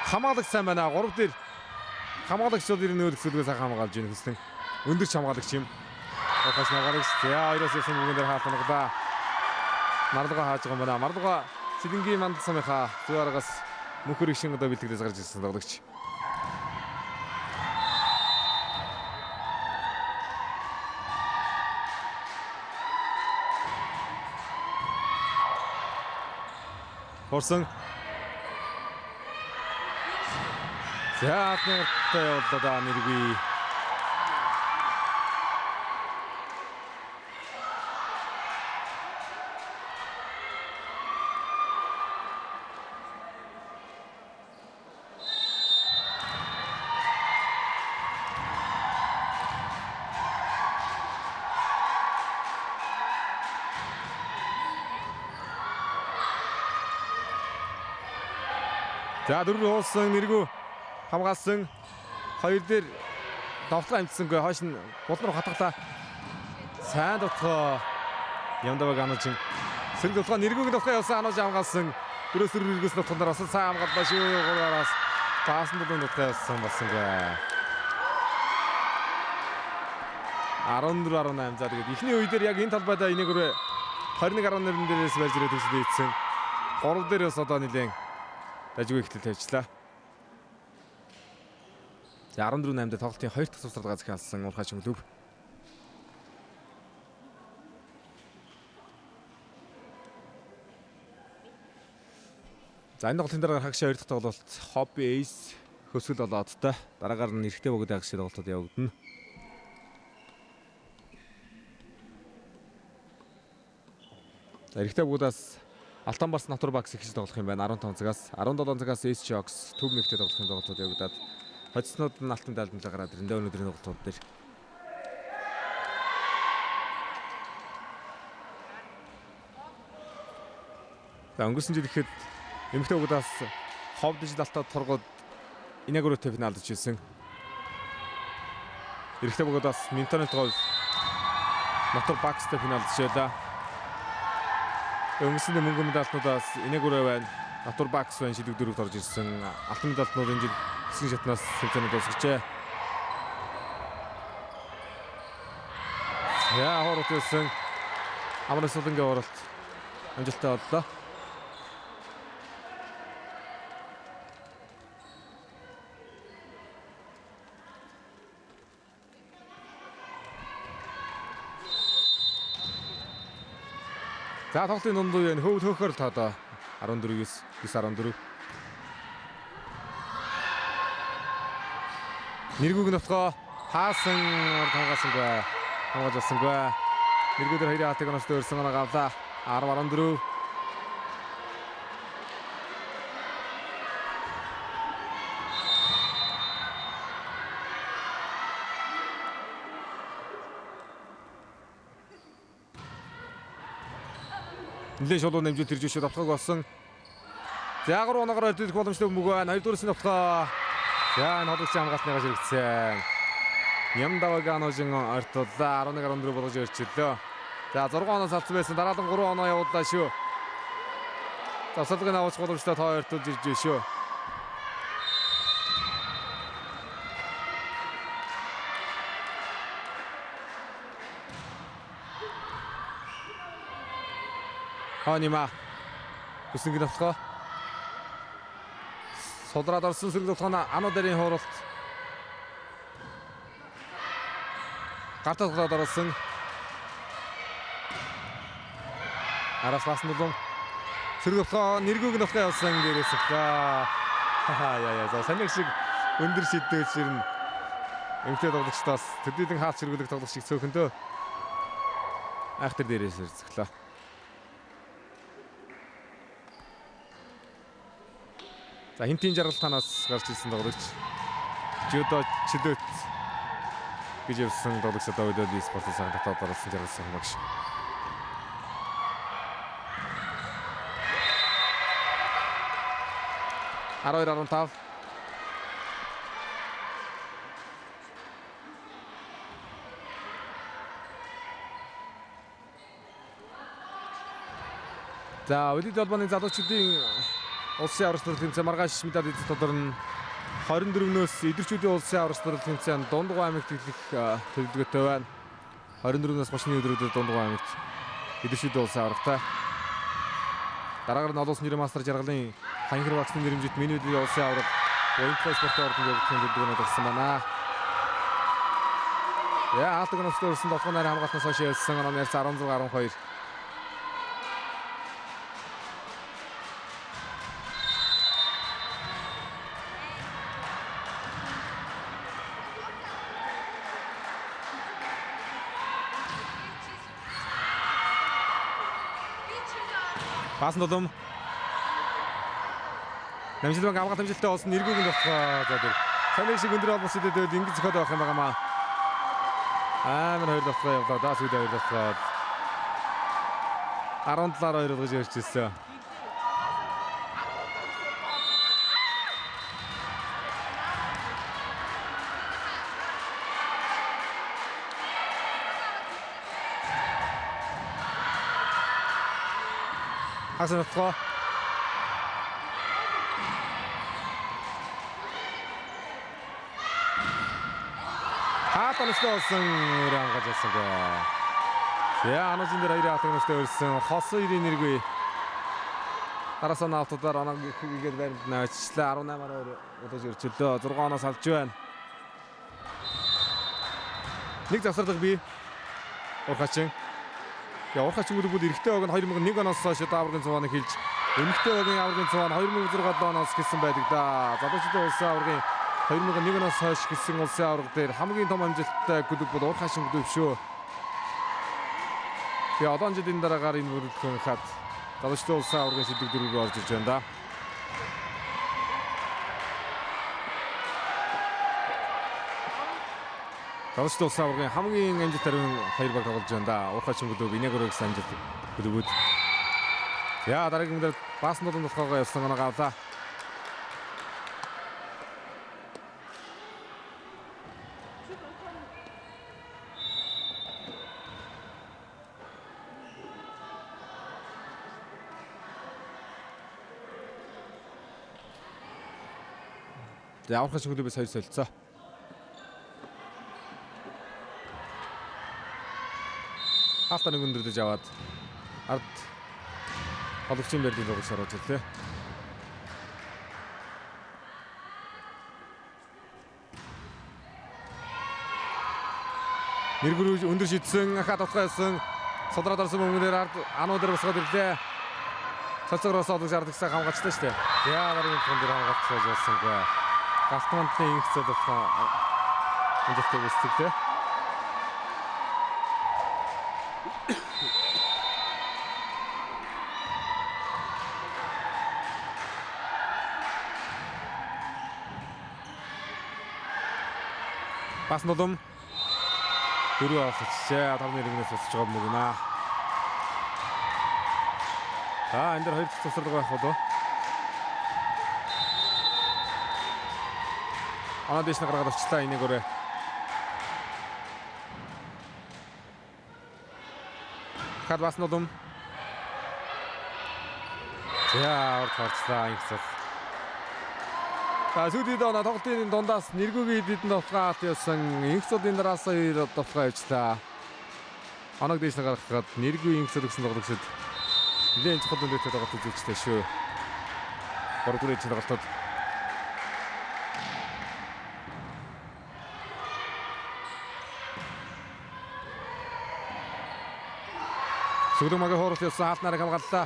хамгаалагч сайн байна. 3 дээр хамгаалагчдод ирнэ нөлөөлөхсөлгөө сайхан хамгаалж ийн хэсэг. Өндөрч хамгаалагч юм. Хагас нагарагч. За 2-оос явсан бүгэн дээр хаалтнаглаа. Мардуга хааж байгаа юм байна. Мардуга Сэлэнгийн манд самынхаа зөв аргаас мөнхөр их шин одоо бэлтгэдээс гарч ирсэн тоглогч. Хорсон. За атнартай боллоо нэргүй. За дөрөв уулсан нэргүй хамгаалсан 2 дээр довтлоо амжсангүй хойш нь гол руу хатгалаа. Сайн довтлоо Нямдаваг анужин сэрэг довтлоо нэргүйг довтлоо явсан анууж хамгаалсан Дөрөөсөр эргээс нутганаар бас сайн хамгааллаа шүү. 3-араас таасан дулуун нутгаа явсан басангаа. 14-18 за тэгээд эхний үе дээр яг энэ талбайдаа энийг 21-11 дээрээс барьж ирээд төсөл ийдсэн. 3 дээр бас одоо нэлээд дажгүй ихтэй тавьчлаа. За 14-8 дээр тоглолтын 2 дахь тусалгаа захиалсан Уурхай Чөмлөв. За энэ тоглолтын дараа хагшаа 2 дахь тоглолт Hobby Ace Хөсгөл болоодтой. Дараагаар нь эрэгтэй богд хагшаа тоглолтод явагдана. За эрэгтэй богдаас Алтанбарс Натур Бакс их тоглох юм байна. 15 цагаас 17 цагаас Ace Jocks төв нэгтэй тоглохын тоглолтод явагдаад хоцснууд нь алтан даалдмалаа гараад ирэндээ өнөөдрийн тоглолтууд дээр. За өнгөрсөн жил ихэд эмэгтэй богдаас Хов дижиталтаа торгоод инагуруутай финалд жилсэн. Эрэгтэй богдаас Минтонет гол Натур Бакстай финалд жилээ. Өнгөрсөн мөнгө медальтнуудаас инагуруу байна. Натур Бакс байна шилдэг дөрөвд орж ирсэн. Алтан медальтнууд энэ жил хэсэг шатнаас тэмцээнд дуусгажээ. Яа хорот юусэн Амрын Сулангийн оролт амжилттай боллоо. За тоглолтын дундуу энэ хөвд хөөхөр л тоодоо 14-9 9-14. Нэргүүг нутгаа хаасан хамгаалсангүй. Хамгаалсангүй. Нэргүүдээр хоёрын хатыг оноос дөрсөн оноо гавлаа. 10-14. Нэлээд шулуун нэмжүүл тэрж өшөө давтгаг болсон. За 3 оноогоор өрдөх боломжтой мөг байна. 2 дуурайсан давтгаа. За энэ hodогчийн хамгаалтныгаа ширэгдсэн. Нямдаваганожин ортолоо 11-14 болгож өрчлөө. За 6 оноос алдсан байсан. Дараадан 3 оноо явууллаа шүү. Завсалгын авах боломжтой тоо ортолж ирж шүү. Ханима хүсэнгийн давтгаа сулраад орсон сэрэг давтгаана Ануударын хууралт гартаа сулраад орсон араас баасан дулуун сэрэг давтгаа нэргүүг давтгаа явсан дээрээс хаа яа за саний шиг өндөр шиддэж ирнэ эмхтэй тоглогчдоос төдийлөн хаалт сэргүүлэх тоглогч шиг цөөхөндөө айхтар дээрээс ирцгэлээ. За хинтийн жаргалтанаас гарч ирсэн тоглогч Жудо Чилөт гэж явсан тоглогч одоо үйлдэл спортын сайн татаад орсон жаргалсан багш. Араа 15. За үйлдэл холбооны залуучуудын улсын аврагч турлын тэмцээн маргааш медаль эзэлт тодорно 24-нөөс идэрчүүдийн улсын аврагч турлын тэмцээн Дундгуй аймагт эхлэх төлөвлөгөөтэй байна. 24-нөөс 30-ны өдрүүдэд Дундгуй аймагт идэрчүүдийн улсын аврагтай. Дараагаар нь олон улсын нэрийн мастер жаргалын ханхир багцны нэрэмжит миний өдрийн улсын авраг Уинтер спортын ордонд явагдсан төлөвлөгөөнд орсон байна. Яа хаалтаг нөстэй өрсөн тоглоомын хамгаалтнаас хойш ялсан оноо ярьсан 16-12. Баасан дулуун. Намжил банк хамгаалалт амжилттай болсон нэргүүг нь давтгаа. За тэр. Саний шиг өндөр олбос идэдээд ингэж зөхөд байх юм байгаамаа. Амар хоёр давтгаа явлаа. Даас үдэ хоёр давтгаа. 17-2 болгож ярьчихсан. Хасан давтгаа. Хаатанастай болсон өрөө хангажсан гэ. За анажин дээр хоёрын хатагнастай өрсөн хос хоёрын нэргүй. Араас нь автодаар оног ихэд баримт навчлаа 18-аар удаж өрчлөө 6-оноос алж байна. Нэг завсарлага бий. Урхачин. Я урхачин бүд эрэгтэй баг нь 2001 оноос хойш дааврын цуваныг хэлж эмэгтэй багийн аврагын цуван 2006 оноос хэлсэн байдаг да. Залуучуудын улсын аврагын 2001 оноос хойш хэлсэн улсын авраг дээр хамгийн том амжилттай клуб бол урхачин клуб шүү. Тэгээ одоо жилийн дараагаар энэ бүрэлдэхүүн хад залуучуудын улсын аврагын шилдэг дөрөв рүү орж ирж байна да. Залуучуудын улсын аврагын хамгийн амжилттай хоёр баг тоглож байна да. Урхачин клуб Инегорогс амжилт клубуд. Яа дараагийн дээр бааснуудын тусгайгаа явсан оноо авлаа. За урхачин клубээс хоёр солилцоо. Хаалтаа нэг өндөрдөж аваад ард Халуучин Берлин руу шарж ирлээ. Нэргүр өндөр шидсэн хат утгайсан содроод орсон мөнгөөр ард ануудаар босгоод ирлээ. Цацгороос одог шаардлагатай хамгаалцтай шүү дээ. Яа баруун тон дээр хамгаалцаж байсан гээ. Галтмантны инх цодолтой өндөтэй үсгэлээ. Бас нодом дөрөв авчихжээ. 5-ны иргэнээс босч байгаа юм уу? Энэ дээр хоёр дахь цусралга байх болов. Дэш на гаргаад авчлаа Инегорэ. Хад бас нодом. За орд харцлаа ингэсэн. Сүлд оноо тоглолтын дундаас нэргүүгийн хэдэн товтлгаат явсан инхсуудын дараас хоёр товтлгаа явчлаа. Оног дэш на гаргахад нэргүй инхсуд гэсэн тоглогчид нэлээд чухал өндөтэй тоглолт үзүүлжтэй шүү. 3 дугаар эцэг тоглолтод Сүлгмагийн хооролт явсан хаалт нарыг хамгааллаа.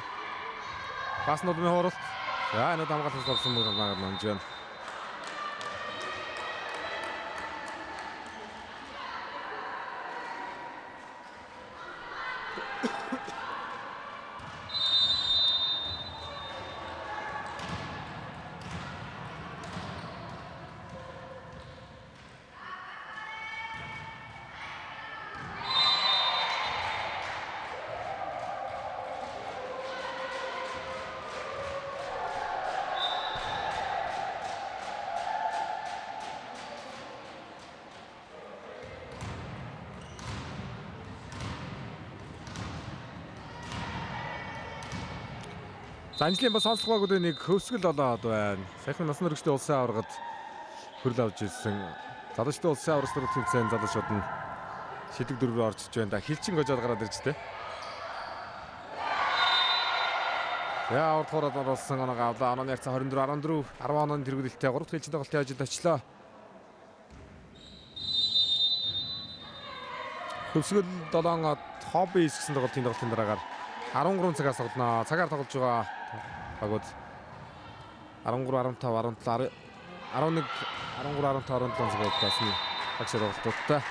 Бас нодмын хооролт. За энэ хамгаалалт болсон мөр намж байна. Анжлын бас сонслогоо нэг хөвсгөл болоод байна. Саяхан насан туршид улсын аваргад хөрөл авч ирсэн. Залуучдын улсын аварга дээр тэмцээн залуучууд нь шидэг дөрөв рүү орж иж байна. Хилчин гожоод гараад ирж тээ. Яа урд хороод орсон оноо авлаа. Онооны ярцаа 24 14 10 онооны тэргүүлэлтээ 3 дахь хилчин тоглолтын хажууд очлоо. Хөвсгөл 7 хоббис гэсэн тоглолтын дараагаар 13 цагаас тоглоно. Цагаар тоглож байгаа багууд 13 15 17 11 13 15 17 цаг болтоосон багш тоглолттой.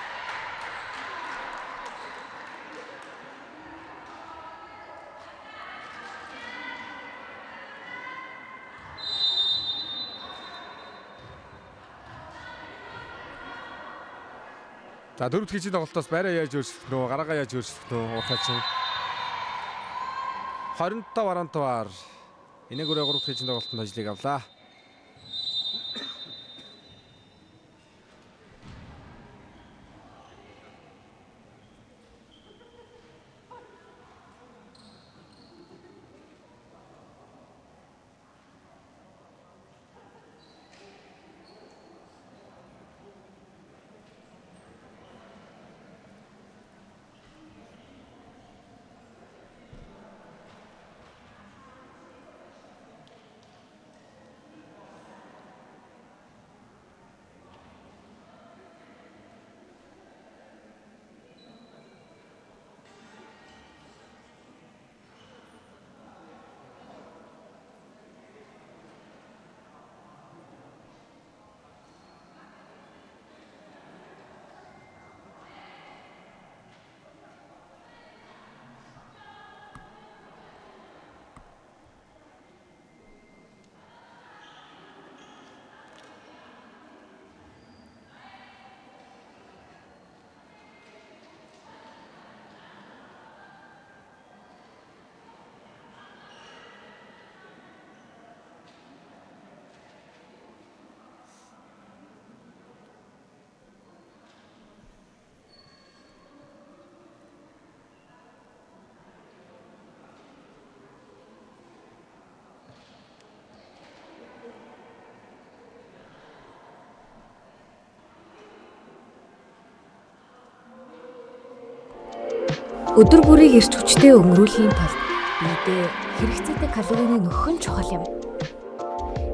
За дөрөв дэх хилчин тоглолтоос байраа яаж өөрчлөх нөө, гараагаа яаж өөрчлөх нөө урхачин 25-15-аар Инегорэ 3 дахь хилчин тоглолтод ажлыг авлаа. Өдөр бүрийг эрч хүчтэй өнгөрүүлэхийн тулд биедээ хэрэгцээтэй калорийг нөхөх нь чухал юм.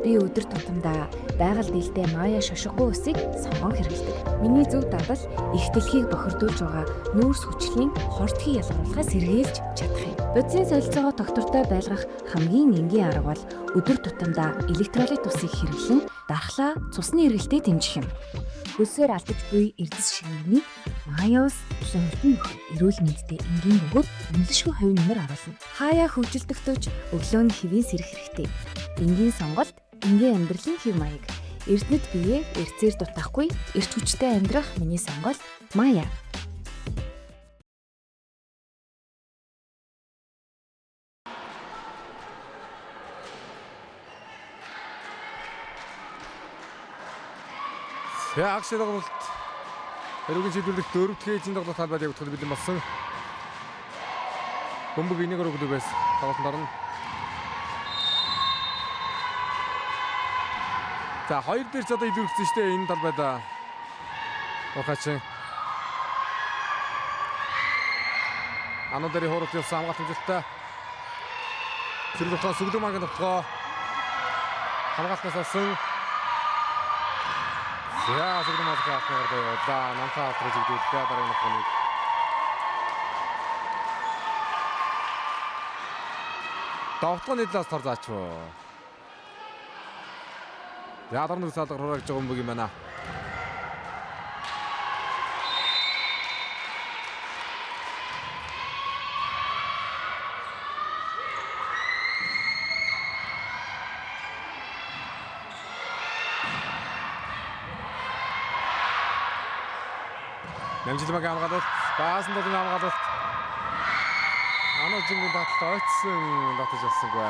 Би өдөр тутамдаа байгаль дэлтэй мая шошгогүй усыг сонгон хэрэглэдэг. Миний зөв дадал их дэлхийг бохирдуулж байгаа нүүрс хүчлийн хортгийг ялгаруулахаас сэргийлж чадах юм. Бодисын солилцоогоо тогтвортой байлгах хамгийн энгийн арга бол өдөр тутамдаа электролит усыг хэрэглэн дархлаа цусны эргэлтээ дэмжих юм. Хөлсөөр алдаж буй эрдэс шингэнийг маяус болон эрүүл мэндтэй энгийн бөгөөд үнэлшгүй хувь нэмэр оруулна. Хаяа хөгжилдөгтөж өглөөний хэвийн сэрэх хэрэгтэй. Энгийн сонголт энгийн амьдралын хэв маяг. Эрдэнэт бие эрцээр дутахгүй эрч хүчтэй амьдрах миний сонголт Мая. За агшид тоглолт хэрүүгийн шийдвэрлэх 4-р ээжийн тоглолт талбайд явагдах бэлэн болсон. Бөмбөг энийг өргөдөг байсан. Тоглолтод орно. За хоёр дээр ч одоо илүүрсэн шүү дээ энэ талбайд. Ухаачин. Анадарын хууралт явсан хамгаалт хэмжээлттэй. Сэргэлтэн Сүглэмагийн товтгоо хамгаалтаас олсон. За Сүглэмагийн хаалтнаар явуулаа. Намхаа хаалт үзэгдүүлээ дараагийн нөхөнийг. Товтгооны талаас тор заачваа. За дараагийн салгар хурааж байгаа юм байна. Намжилмагийн хамгаалалт, баасан долын хамгаалалт. Анажингийн баталт ойцсон татаж авсангүй.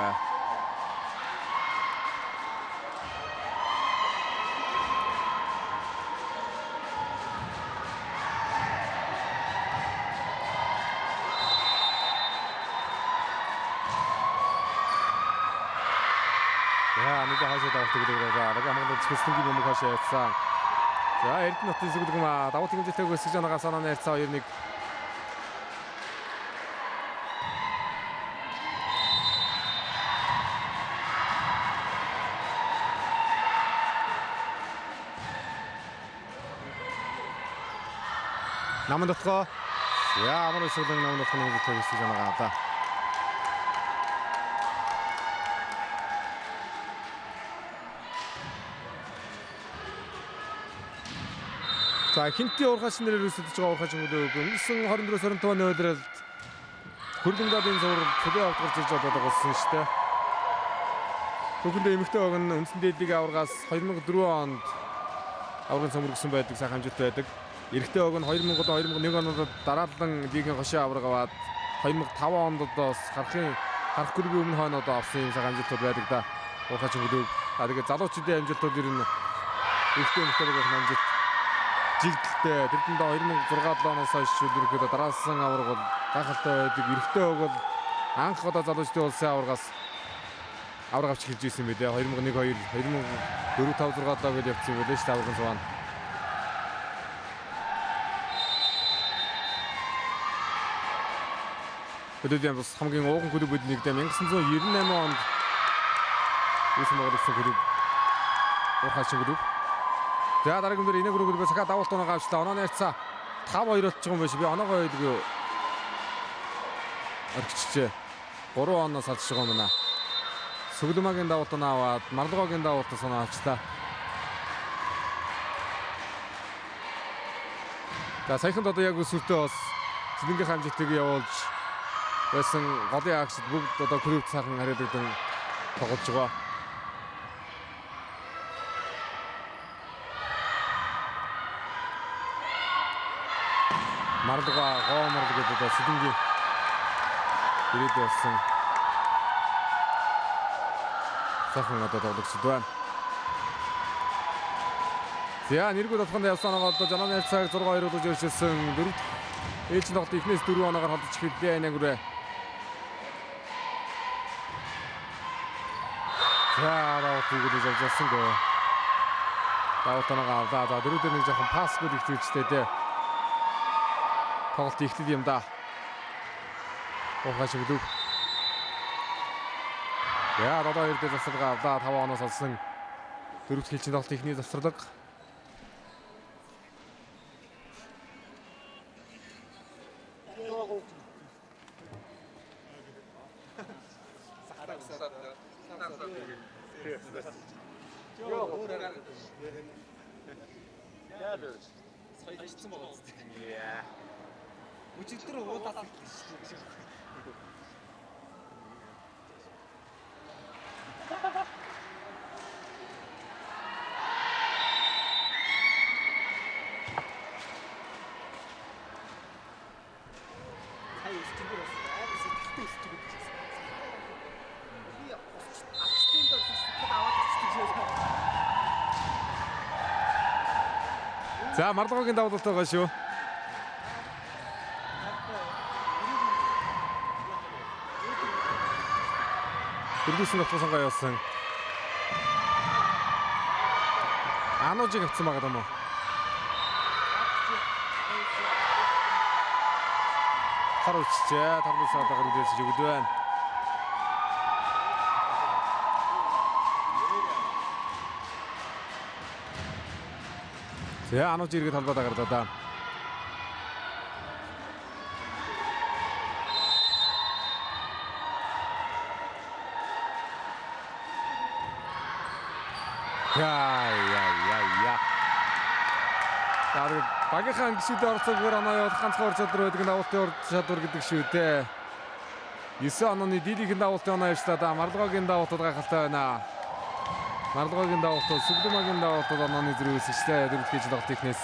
Яа, нэг хаашаа давтдаг гэдэг байна. Нэг хамгаалалт хэсгэнгийн бөмбөг хаашаа яцсан. За Эрдэнэтийн Сүглэмаа давуу хэмжээтэйг өсөж байгаа санааны харьцаа 2-1. Намын дотгоо. Яа, амар Сүглэм намын дотгоо хэмжээтэйг өсөж байгаа даа. За хинтийн ургаач нэрээр өсөж байгаа ургаач өнгөрсөн 24-25 нөөлрөл хөргөндөөний зур төлөө авдарч ирж байгаа болсон шүү дээ. Хөргөндөө эмэгтэй баг нь үндсэн дээдлийг аваргаас 2004 онд аврагын цомрогсон байдаг сайхан хэмжээтэй байдаг. Эрэгтэй баг нь 2000-2001 онд дараалан лигийн хошоо авраг аваад 2005 онд одоо харахгүй өмнө хойно одоо авсан юм сайхан хэмжээтэй байдаг да. Ургаач өнгөрөв. Тэгээд залуучуудын амжилтууд ер нь эрэгтэй эмэгтэй багийн амжилт жилдэлтэй тэрдэнд 2006 оноос хойш ерөнхийдөө дараалсан аварга бол гайхалтай байдаг. Эрэгтэй баг бол анх одоо залуучдын улсын аваргаас авраг авч хэлж ирсэн юм билээ. 2001 2 2004 5 6 доо гэж явцсан юм билээ шүү дээ аврагын цуваа. Хөдөлгөөний бас хамгийн ууган клубүүд нэгдээ 1998 онд үүсгэн байгуулсан клуб Урхаач клуб. За дараагийн дээр энийг өргөдөг сахаа давуулт оноо авчлаа. Онооны харьцаа 5-2 болчих юм биш. Би оноогоо өгөө орчичээ. 3 оноо салж байгаа юм байна. Сүглэмагийн давуулт оноо аваад Марлогогийн давуулт оноо авчлаа. За саяханд одоо яг өсвөртөө бас зэлэнгийн хамжигтыг явуулж байсан голын агшид бүгд одоо клуб цаахан хариулагдсан тоглож байгаа. Марлога гоомор гэдэг одоо Сэлэнгийн ирээд болсон сайхан одоо тоглогчд байна. За нэргүүд толгонд явсан оноогоо одоо Жананы цаг 6-2 удаж өршөлсөн 4 ээлжийн тоглолт эхнээс 4 оноогаар холдож эхэллээ нэгүрээ. За даваад үгүйж авчихсангүй. Даваад оноогаа авлаа. За дөрөв дээр нэг жоохон пасгүй ихтэйчтэй дээ. Тоглолт ихтэй юм да. Уухай шиглүү. Яа, одоо хоёр дээр засварга авлаа. 5 оноос олсон. Дөрөвт хэлчин тоглолт ихний засварлага. За Марлогогийн давуулалт байгаа шүү. Фергюсон автобусан явсан. Анужиг авсан байгаа юм уу? Харуулчээ. Тарнаас адагаар үлээж өгд байна. За Ануж иргэд холбоод агардаа да. Яа. Багийнхаа гişүүд орцогоор оноо явуулах ганцхан чадвар байдаг нь давуултын урд чадвар гэдэг шүү дээ. 9 онооны дийлийнхэн давуултын оноо явчлаа да. Марлогогийн давуултууд гайхалтай байна. Марлогогийн давуултууд, Сүглэмагийн давуултууд онооны зэрэг үсэжлээ. Дөрөвт хэлчин тоглолт технээс.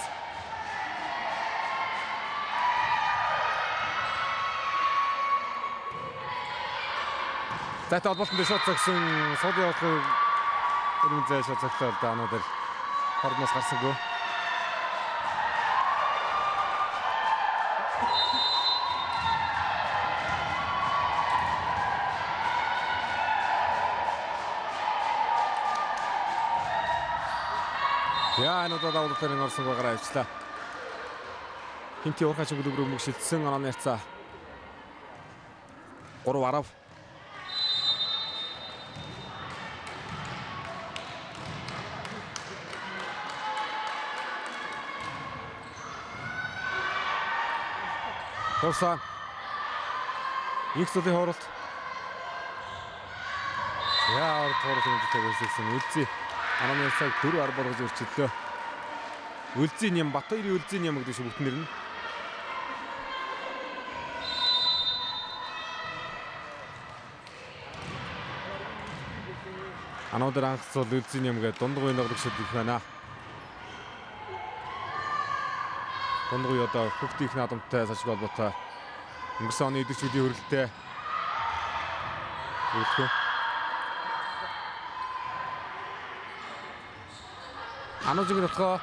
Зайтай холболтон дээр шот загсан сууд явуулах өргөн зай шот загтаа да анууд хорноос гарсангүй. Яа энэ удаа давуултын орсон байгаараа явчлаа. Хинти уурхай шиг өлөөрөө мөг шилжсэн онооны ярцаа. 3 арав. Тоса. Ихсдийн хооролт. Яа хооролт үүсгэсэн үлзий. Ананы цаг 4 болгож өрчлөө. Үлзийн юм Батбаярын үлзийн юм гэдэг шиг бүтэн нэр нь. Ануудаар анхцол үлзийн юм гэдэг дундгуй ногдох шиг их байна. Дундгуй одоо хөвгт их наадамтай сашиг холбоотой. Өнгөрсөн оны идэвхжүүдийн хөрөлтөй. Үлхүү. Анужиг нутгаа.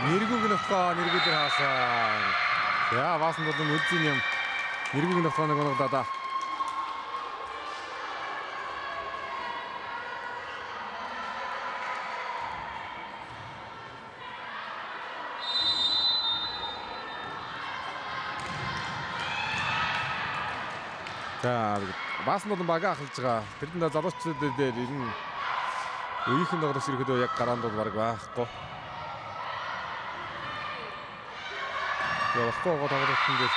Нэргүүг нутгаа нэргүүдээр хаасан. Яа баасан бол үлзийн юм. Нэргүүг нутгаа нэг оноглоо да. За баасан бол бага ахалж байгаа. Тэрэнд залуучууд дээр энэ үеийнхэн тоглож ирэхэд яг гараанд бол баг байхгүй. Явахгүй гоо тоглолтын дээр.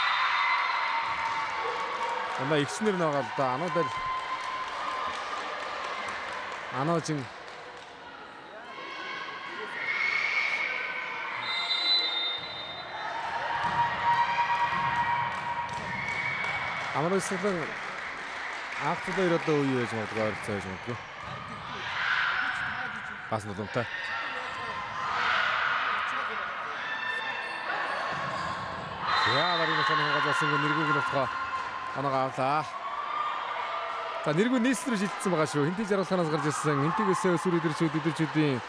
Ана ихснэр нэг л да. Ануудаар Ануужин Амралсан ахтдаа ирээд үе яаж магадгүй ойролцоо яаж магадгүй. Бас нүдэнтэй. Яа нарийн сонин газарсан нэргүүг нутгаа оноогоо авлаа. За нэргүү нийслэл рүү шилжсэн байгаа шүү. Хинтий жаргалахаас гарч ирсэн. Хинтийгээсээ өсвөр идэрчүүдийн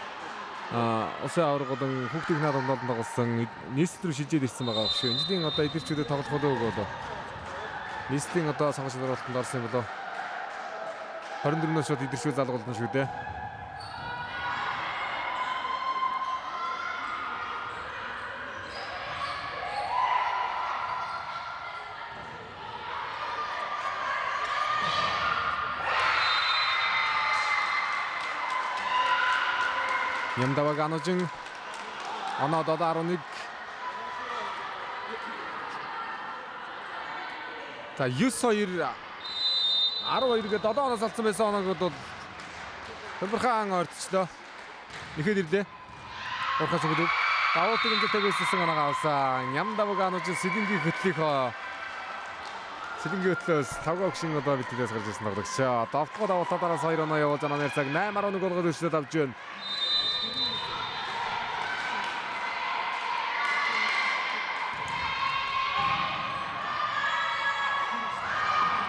усан аваргуулан хүүхдийн наадамд тоглосон нийслэл рүү шилжээд ирсэн байгаа шүү. Энэний одоо идэрчүүдэд тоглох болов. Нийслэлийн одоо сонгож сургалтанд орсон юм болоо. 24-нөөс шууд идэрчүүл залгуулна шүү дээ. Нямдаваг Анужин оноод одоо 11. За 9-2 12-гээ 7-оноос алдсан байсан оноогод бол Хөлбөрхан ойртчлоо. Ихэд ирлээ. Урхаж өгдөг. Давуу тэмцээтэй байсан оноог авсан. Нямдаваг Анужин Сэлэнгийн хөтлөөс 5 огшин одоо битлээс гарч ирсэн тоглогч. Давтгал давуултаараас 2 оноо явуулж анаа цаг 8-11 болгоод өчлөөд авч байна.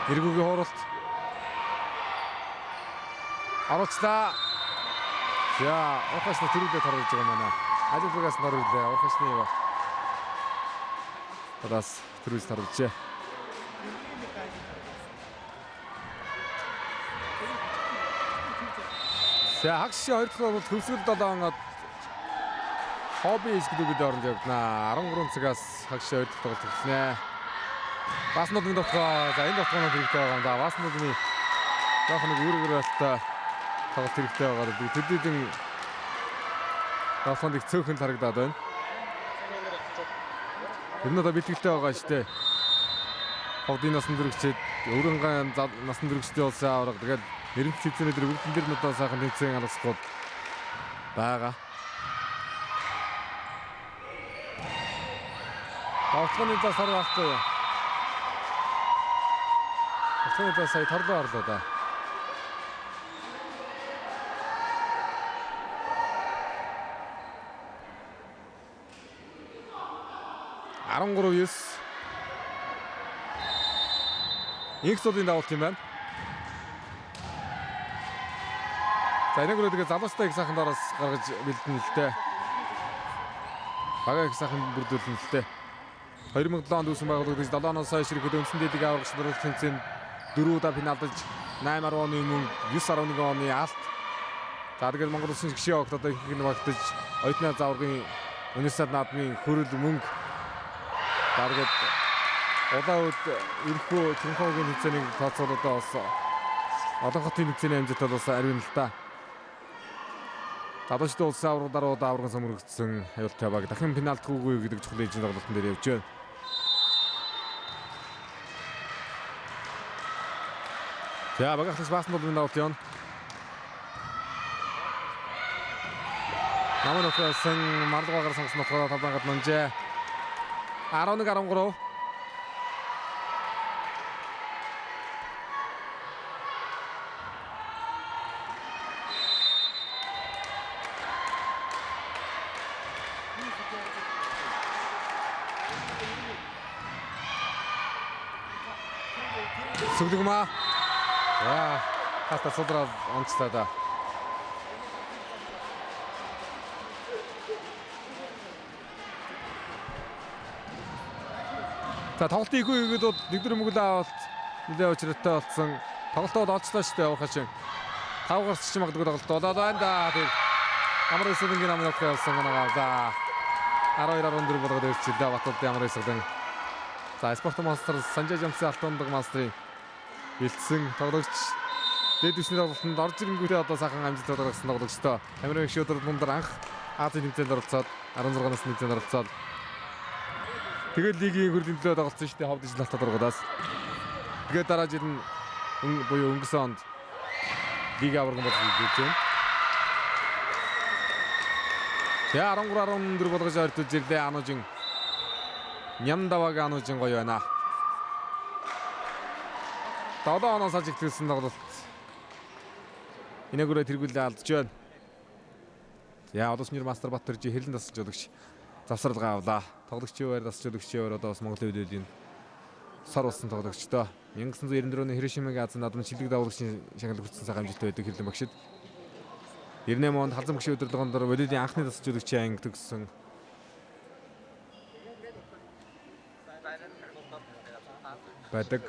Эргүүгийн хууралт. Оруулчлаа. За, урхашны төрүүлээд харуулж байгаа манай. Ажиглагаас норууллаа. Урхашны юу. Тадаас төрүүлж харуулжээ. За, хагши 2 дахь бол төвсгөл 7 оноод хобби хийгээд оронд явднаа. 13 цагаас хагши 2 дахь тоглолт эхэлнэ. Баснуудын дотгоо за энэ дотгоонод хэрэгтэй байгаа юм да. Баснуудын яг нэг үүргээр болтой тоглолт хэрэгтэй байгаа. Тэдний баснууд их цөөхөнд харагдаад байна. Тэр нь одоо бэлтгэлтэй байгаа шүү дээ. Ховдын насан туршид өрөнгөн насан туршидын улсын авраг тэгээд нэрнт цэцэнэ дээр бүгдэн дээр нь одоо сайхан тэнцэн алгасгууд байгаа. Автоны зас харахгүй. Автоны зас сая торлоо орлоо да. Инксодын давуулт юм байна. За энэгээр тэгээ залуустай их сайхан доороос гаргаж бэлдэн л дээ. Бага их сайхан бүрдүүлнэ л дээ. 2007 онд үүсгэн байгуулагдаж 7 оноос хойш ирэхэд үндсэн дэдийг аврагч нар тэнцэн 4 удаа финалдаж 8-10 оны мөн 9-11 оны алт. За тэгээд Монгол Улсын гишүүн огт одоо их багтаж оюутны заврагын университет наадмын хөрөл мөнгө. За тэгээд удаа үед ерхөө Чөнхөгийн хэмжээний тооцоололоо бас олон хотын хэмжээний амжилтад бас ариун л та. Залуучдын улсын аврагуудаар удаа аврагын сомрогдсон аюултай баг дахин финалд хөөгүй гэдэг чухал ээжийн тоглолтын дээр явж байна. За багахлаас баасан бол энэ авт юм. Намын утгасан марлуугаар сонгосон утгаараа талбайд нунжээ. 11-13. Сүглэгмаа. За, хата содрал онцлаа да. За, тоглолтын их үегээд бол нэгдүгээр мөглөө авалт нэлээд очиртой болсон. Тоглолтод олчлоо шүү дээ урхашин. 5 гарч ч магадгүй тоглолт болоод байна да. Тэг амар эсэлэнгийн намын утгаа болсон гэнаа. За 12-14 болгоод ирчихлээ Батууд ямар эсэлэн. За, спорт мастер Санжай Жамсын алтундаг мастрын бэлдсэн тоглогч дээд түвшний тоглолтод орж ирэнгүүтээ одоо сайхан амжилт гаргасан тоглогчтой. Америк шүүдэр мундар анх Азийн тэмцээнд оролцоод 16-наас тэмцээнд оролцоод тэгээд лигийн хөрлийн төлөө тоглосон шүү дээ Ховд ижил халтад ургадаас. Тэгээд дараа жил нь буюу өнгөрсөн онд лиг аврагын бодлого хийж байна. За 13-14 болгож ойртож ирлээ Анужин. Нямдаваг Анужин гоё байна. 7 оноос хойш ихтгэлсэн тоглолт. Инээгүүрээ тэргүүлээ алдж байна. За Улсын мастер Баттөржи хэлэн тасалж өгч завсралгаа авлаа. Тоглогчийн хувьд тасалж өгчийн хувьд одоо бас Монголын хөдөөлийн сар болсон тоглогчтой. 1994 оны Хирошимагийн Азийн наадмын шилдэг давуулагчийн шагнал хүртсэн цаг амжилттай байдаг хэрлэн багшид. 98 онд халзан багшийн удирдлагын дор волейболын анхны тасалж өгчийн анги төгссөн. Байдаг.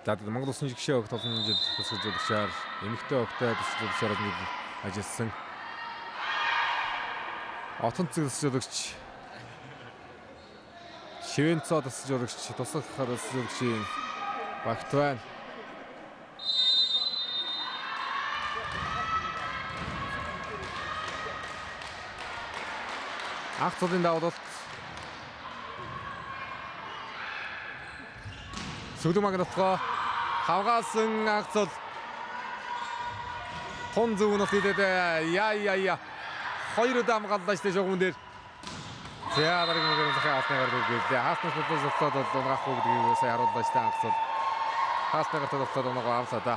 За Монгол Улсын жигшээ огт олон жил тасалж өгчээр эмэгтэй огтой тасалж өгчээр ажилласан. Отон цэг тасалж өгч Шивэнцо тасалж өгч тусах тасалж өгчийн багт байна. Анх цолын давуулалт Сүлмаг нутгаа хавгаасан анх цол тон зөвнөт идэд яа 2 дамгааллаа штэ жогмон дээр. За дараагийн мөрөнд хаалтны гардаг гэлээ. Хаалтнаас бодлоод унгахгүй гэдгийг сайн харууллаа штэ анх цол. Хаалтны гартад бодлоод унгаа авлаа да.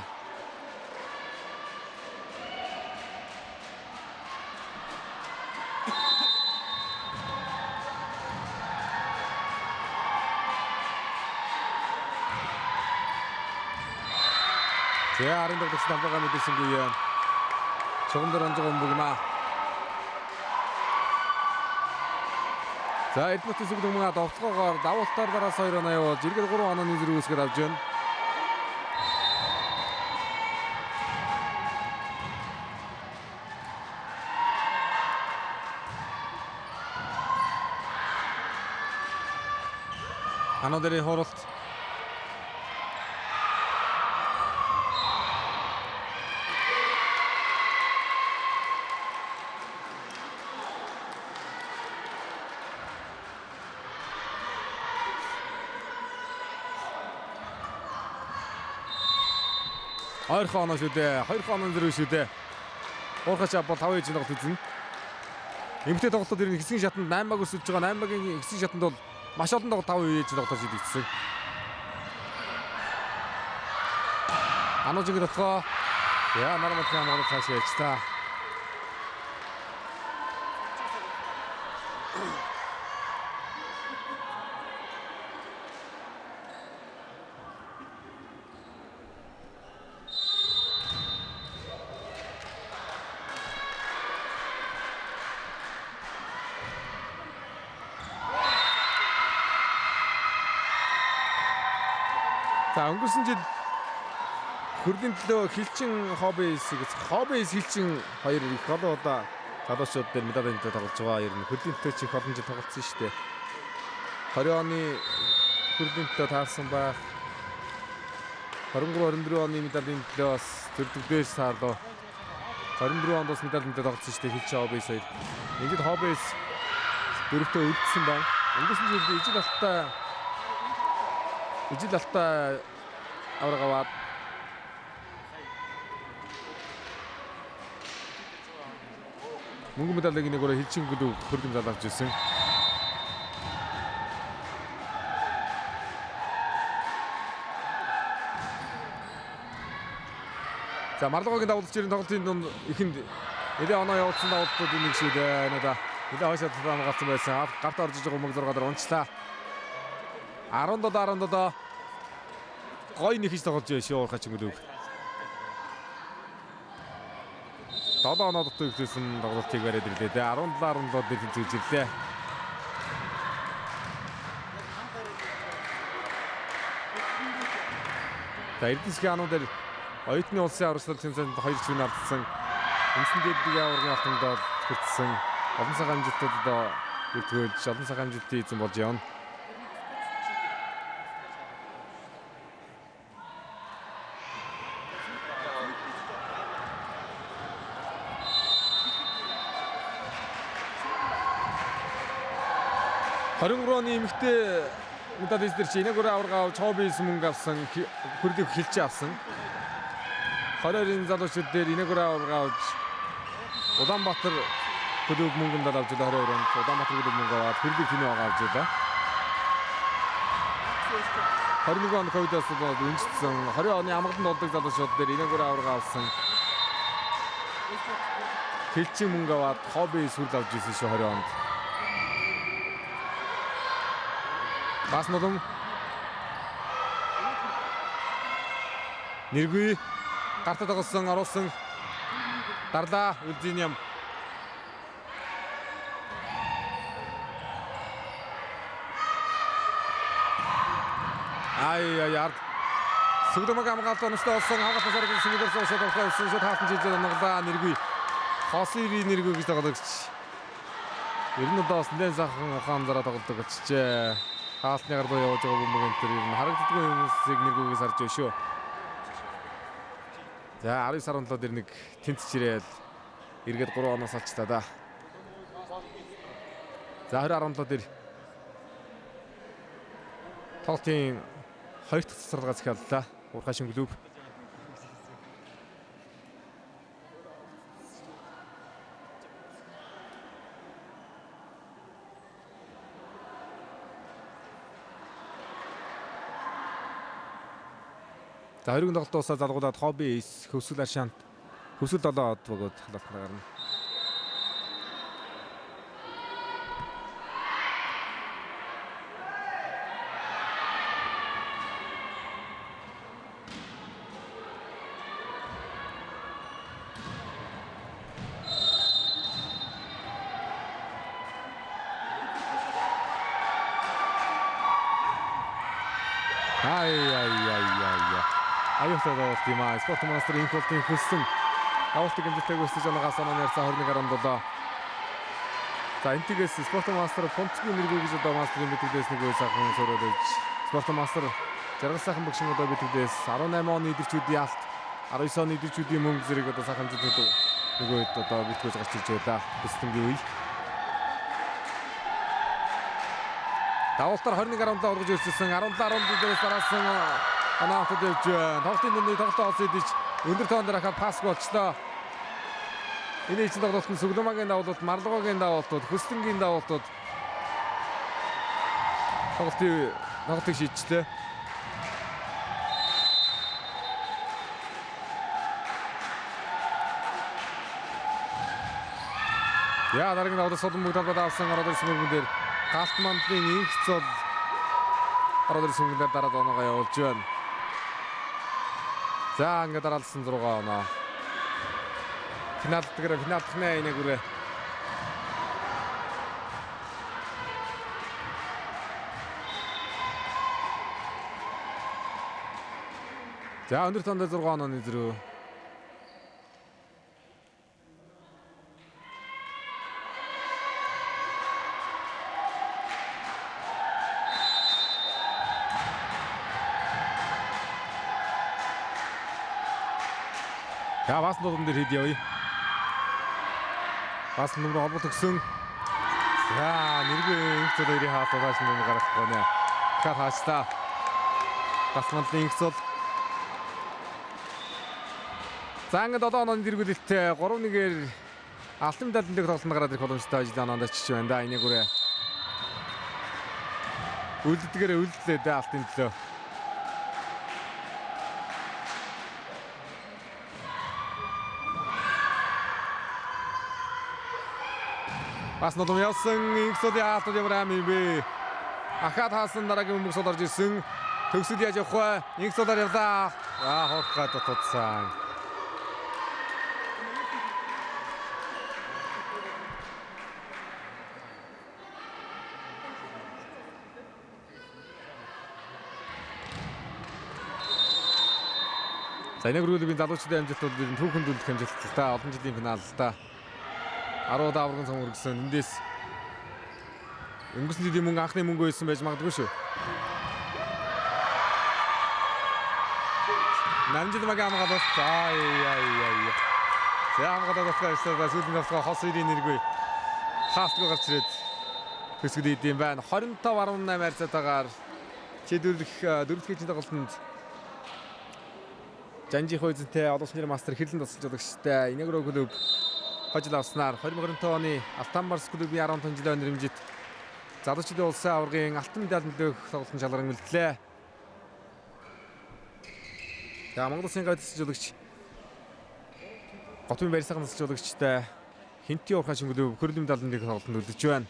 За арын догдсон дамбага мэдээсингүй юм. Чогомдор онцгой өмбөгнаа. За Эдмонтын сүгд өмнө довтлогоор давуултаар дараас 2-8 болж эргээд 3 онооны зэрэг үүсгэж авч байна. Анодэрийн хуралт хоёр хоноо шүү дээ. 2 хоноо зэрэг шүү дээ. Уурхач бол 5 ээж тоглолт үзэн. Эмэгтэй тоглолтод ирнэ хэсгийн шатанд 8 баг өсөж байгаа. 8 багийн хэсгийн шатанд бол маш олон тоглолт 5 ээж тоглолт шийдэгдсэн. Аножиг дотгоо яа нормал хамгаалалт цааш яаж та. За өнгөрсөн жил хөрлийн төлөө хилчин хоббис хилчин хоёр их олон удаа залуучууд дээр медалийн төлөө тоглож байгаа. Ер нь хөрлийн төлөө чих олон жил тоглосон шүү дээ. 20 оны хөрлийн төлөө таарсан байх. 23-24 оны медалийн төлөө бас төрдөгдөөс саалуу. 24 онд бас медалийн төлөө тоглосон шүү дээ хилчин хоббис хоёр. Ингээд хоббис дөрөвтөө үлдсэн байна. Өнгөрсөн жил ижил алтаа аврагаваад мөнгө медалийг нэгээрээ хилчин гүлүү хөргөн залгаж ирсэн. За Марлогогийн давуулж ирэн тоглолтын дунд ихэнд нэлээ оноо явуулсан давуултууд нэг шиг байна да. Нэлээ хойшоо хамгаалсан байсан. Гарт орж иж байгаа мөнгө 6 дараа унчлаа. 17 гой нэг хийж тоглож байна шүү уурхач өнгөлөг. 7 оноо дотор ихсэн тоглолтыг бариад ирлээ. 17 дээр тэнцэж ирлээ. За Эрдэнэсгийн ануудаар оюутны улсын аврагчлал тэмцээнд 2 чиг алдсан. Үндсэн дэдийн аваргын алтанд хүртсэн. Олон цагаан амжилтууд өртгөөлж олон цагаан амжилтын эзэн болж явна. Хоригрооны эмэгтэй медалистер чи нэг аварга авч хоббис мөнгө авсан хөрлөг хилж авсан. 20-ын залуучууд дээр нэг аварга авч Улаанбаатар хөдөг мөнгөнд авч 22 онд Улаанбаатар хөдөг мөнгө аваад хөрлөг тэнэ авч байлаа. 21 онд ковидос бол үнжсэн 20 оны амгалан болдог залуучууд дээр нэг аварга авсан. Хилчин мөнгө аваад хоббис хүрл авч ирсэн шүү 20 онд. Бас нулам нэргүй гартад тоглосон оруулсан дарлаа үлзийн юм. Ай сүгдэмэг амгаалт онцтой болсон хагас саргийн сүгдэрсэн шат болсон шат хаалтан жижиг онголоо нэргүй хосыри нэргүй гэж тоглогч. Ер нь одоо бас нэлээд сайхан ухаан дараа тоглодог очжээ. Хаалтны гар руу явж байгаа бөмбөг энэ ер нь харагддаггүй юмсыг нэггүйгээс харж байна шүү. За 19 сарын 7-нд нэг тэнцэж ирээл эргээд 3 оноос алчлаа да. За 20-17 дээр тоглолтын 2 дахь цэцэрлэгээс эхэллээ. Уурхашин клуб. За хоёрын тоглолт дуусаад залгуудад хобби хөвсгөл аршаант хөвсгөл 7 од бөгөөд халаалтна гарна. Аюултай тоглолт юм аа. Спорт монстр инфолтын хөссөн. Авалтыг хэмжээтэй өсөж байгаагаас оноор цаа 21-17. За энтигээс спорт монстр фонцгүй нэргүй гэж одоо мастрын мэдээлээс нэг сайхан сөрөөд иж. Спорт монстр жаргал сайхан багшин одоо мэдээлээс 18 оны идэрчүүдийн алт 19 оны идэрчүүдийн мөнгө зэрэг одоо сайхан хэмжээтэй нөгөө хэд одоо битгүүлж гарч ирж байгаа. Хөстөнгийн үе. Давалтар 21-17 ургаж ирсэн 17-14 дээрээс дараасан анаахад явж байна. Тоглолтын дундыг тоглолтоо олж идэж өндөр тоон дээр хахад пас болчлоо. Энэ чинь тоглолт нь Сүглэмагийн давуулт, Марлгогийн давуултууд, Хөстөнгийн давуултууд тоглолтыг шийдчихлээ. Яа дараагийн давуулт Соломбог талбайд авсан ороод ирсэн мөргөн дээр галт мандлын инх цол ороод ирсэн мөргөн дээр дараад оноогоо явуулж байна. За ингээд дараалсан 6 оноо. Финалт нэ энэ гүрээ. За өндөр тонд 6 онооны зэрэг. За бас нуурын дээр хэд явъя. Бас нуурын холбот өгсөн. За нэргүй инх цол хоёрын хаалтаас нуурын гарах гонё. Дахиад хаачлаа. Бас манлын инх цол. За ингээд 7 онооны дэргүүлэлттэй 3-1-ээр алтан медальны тоглолтод гараад ирэх боломжтой байж ононд очиж байна да. Энийг үрээ. Үлддгээр үлдлээ дээ алтын төлөө. Бас нодом явсан инхсод яалтад ямар аим юм бэ? Ахаад хаасан дараагийн мөнгөсөд орж ирсэн. Төгсөд яаж явах вэ? Инхсодоор явлаа. Хоорхоод тутсан. За энэ гүрүүлийн залуучдын амжилтууд нь түүхэнд үлдэх амжилт л та олон жилийн финал л та. 10 даврагын цом үргэлжлэн эндээс өнгөрсөн жилийн мөнгө анхны мөнгө байсан байж магадгүй шүү. Намжид магаа хамгаалах. За хамгаалах гэсэн сүүлийн давтгаа хос ирийн нэргүй. Хаалтгүй гарч ирээд төсгөл идэм байна. 25-18 харьцаатаагаар чидүүлэх дөрөвдүгээр тоглолтод Жанжи хойзонтэй олон улсын мастер хэрлэн тасалж удагчтай Инегро клуб хожил авснаар 2020 оны Алтан Барс клубын 15 жилийн нэрмжит залуучдын улсын аваргын алтан медаль нөлөөх тоглолтын шалгаран үлдлээ. За Монгол улсын гавь тасалж удагч Готын барьсахан тасалж удагчтай Хинти Уурхашин клуб хөрлийн медаль нөлөөх тоглолтод үлдэж байна.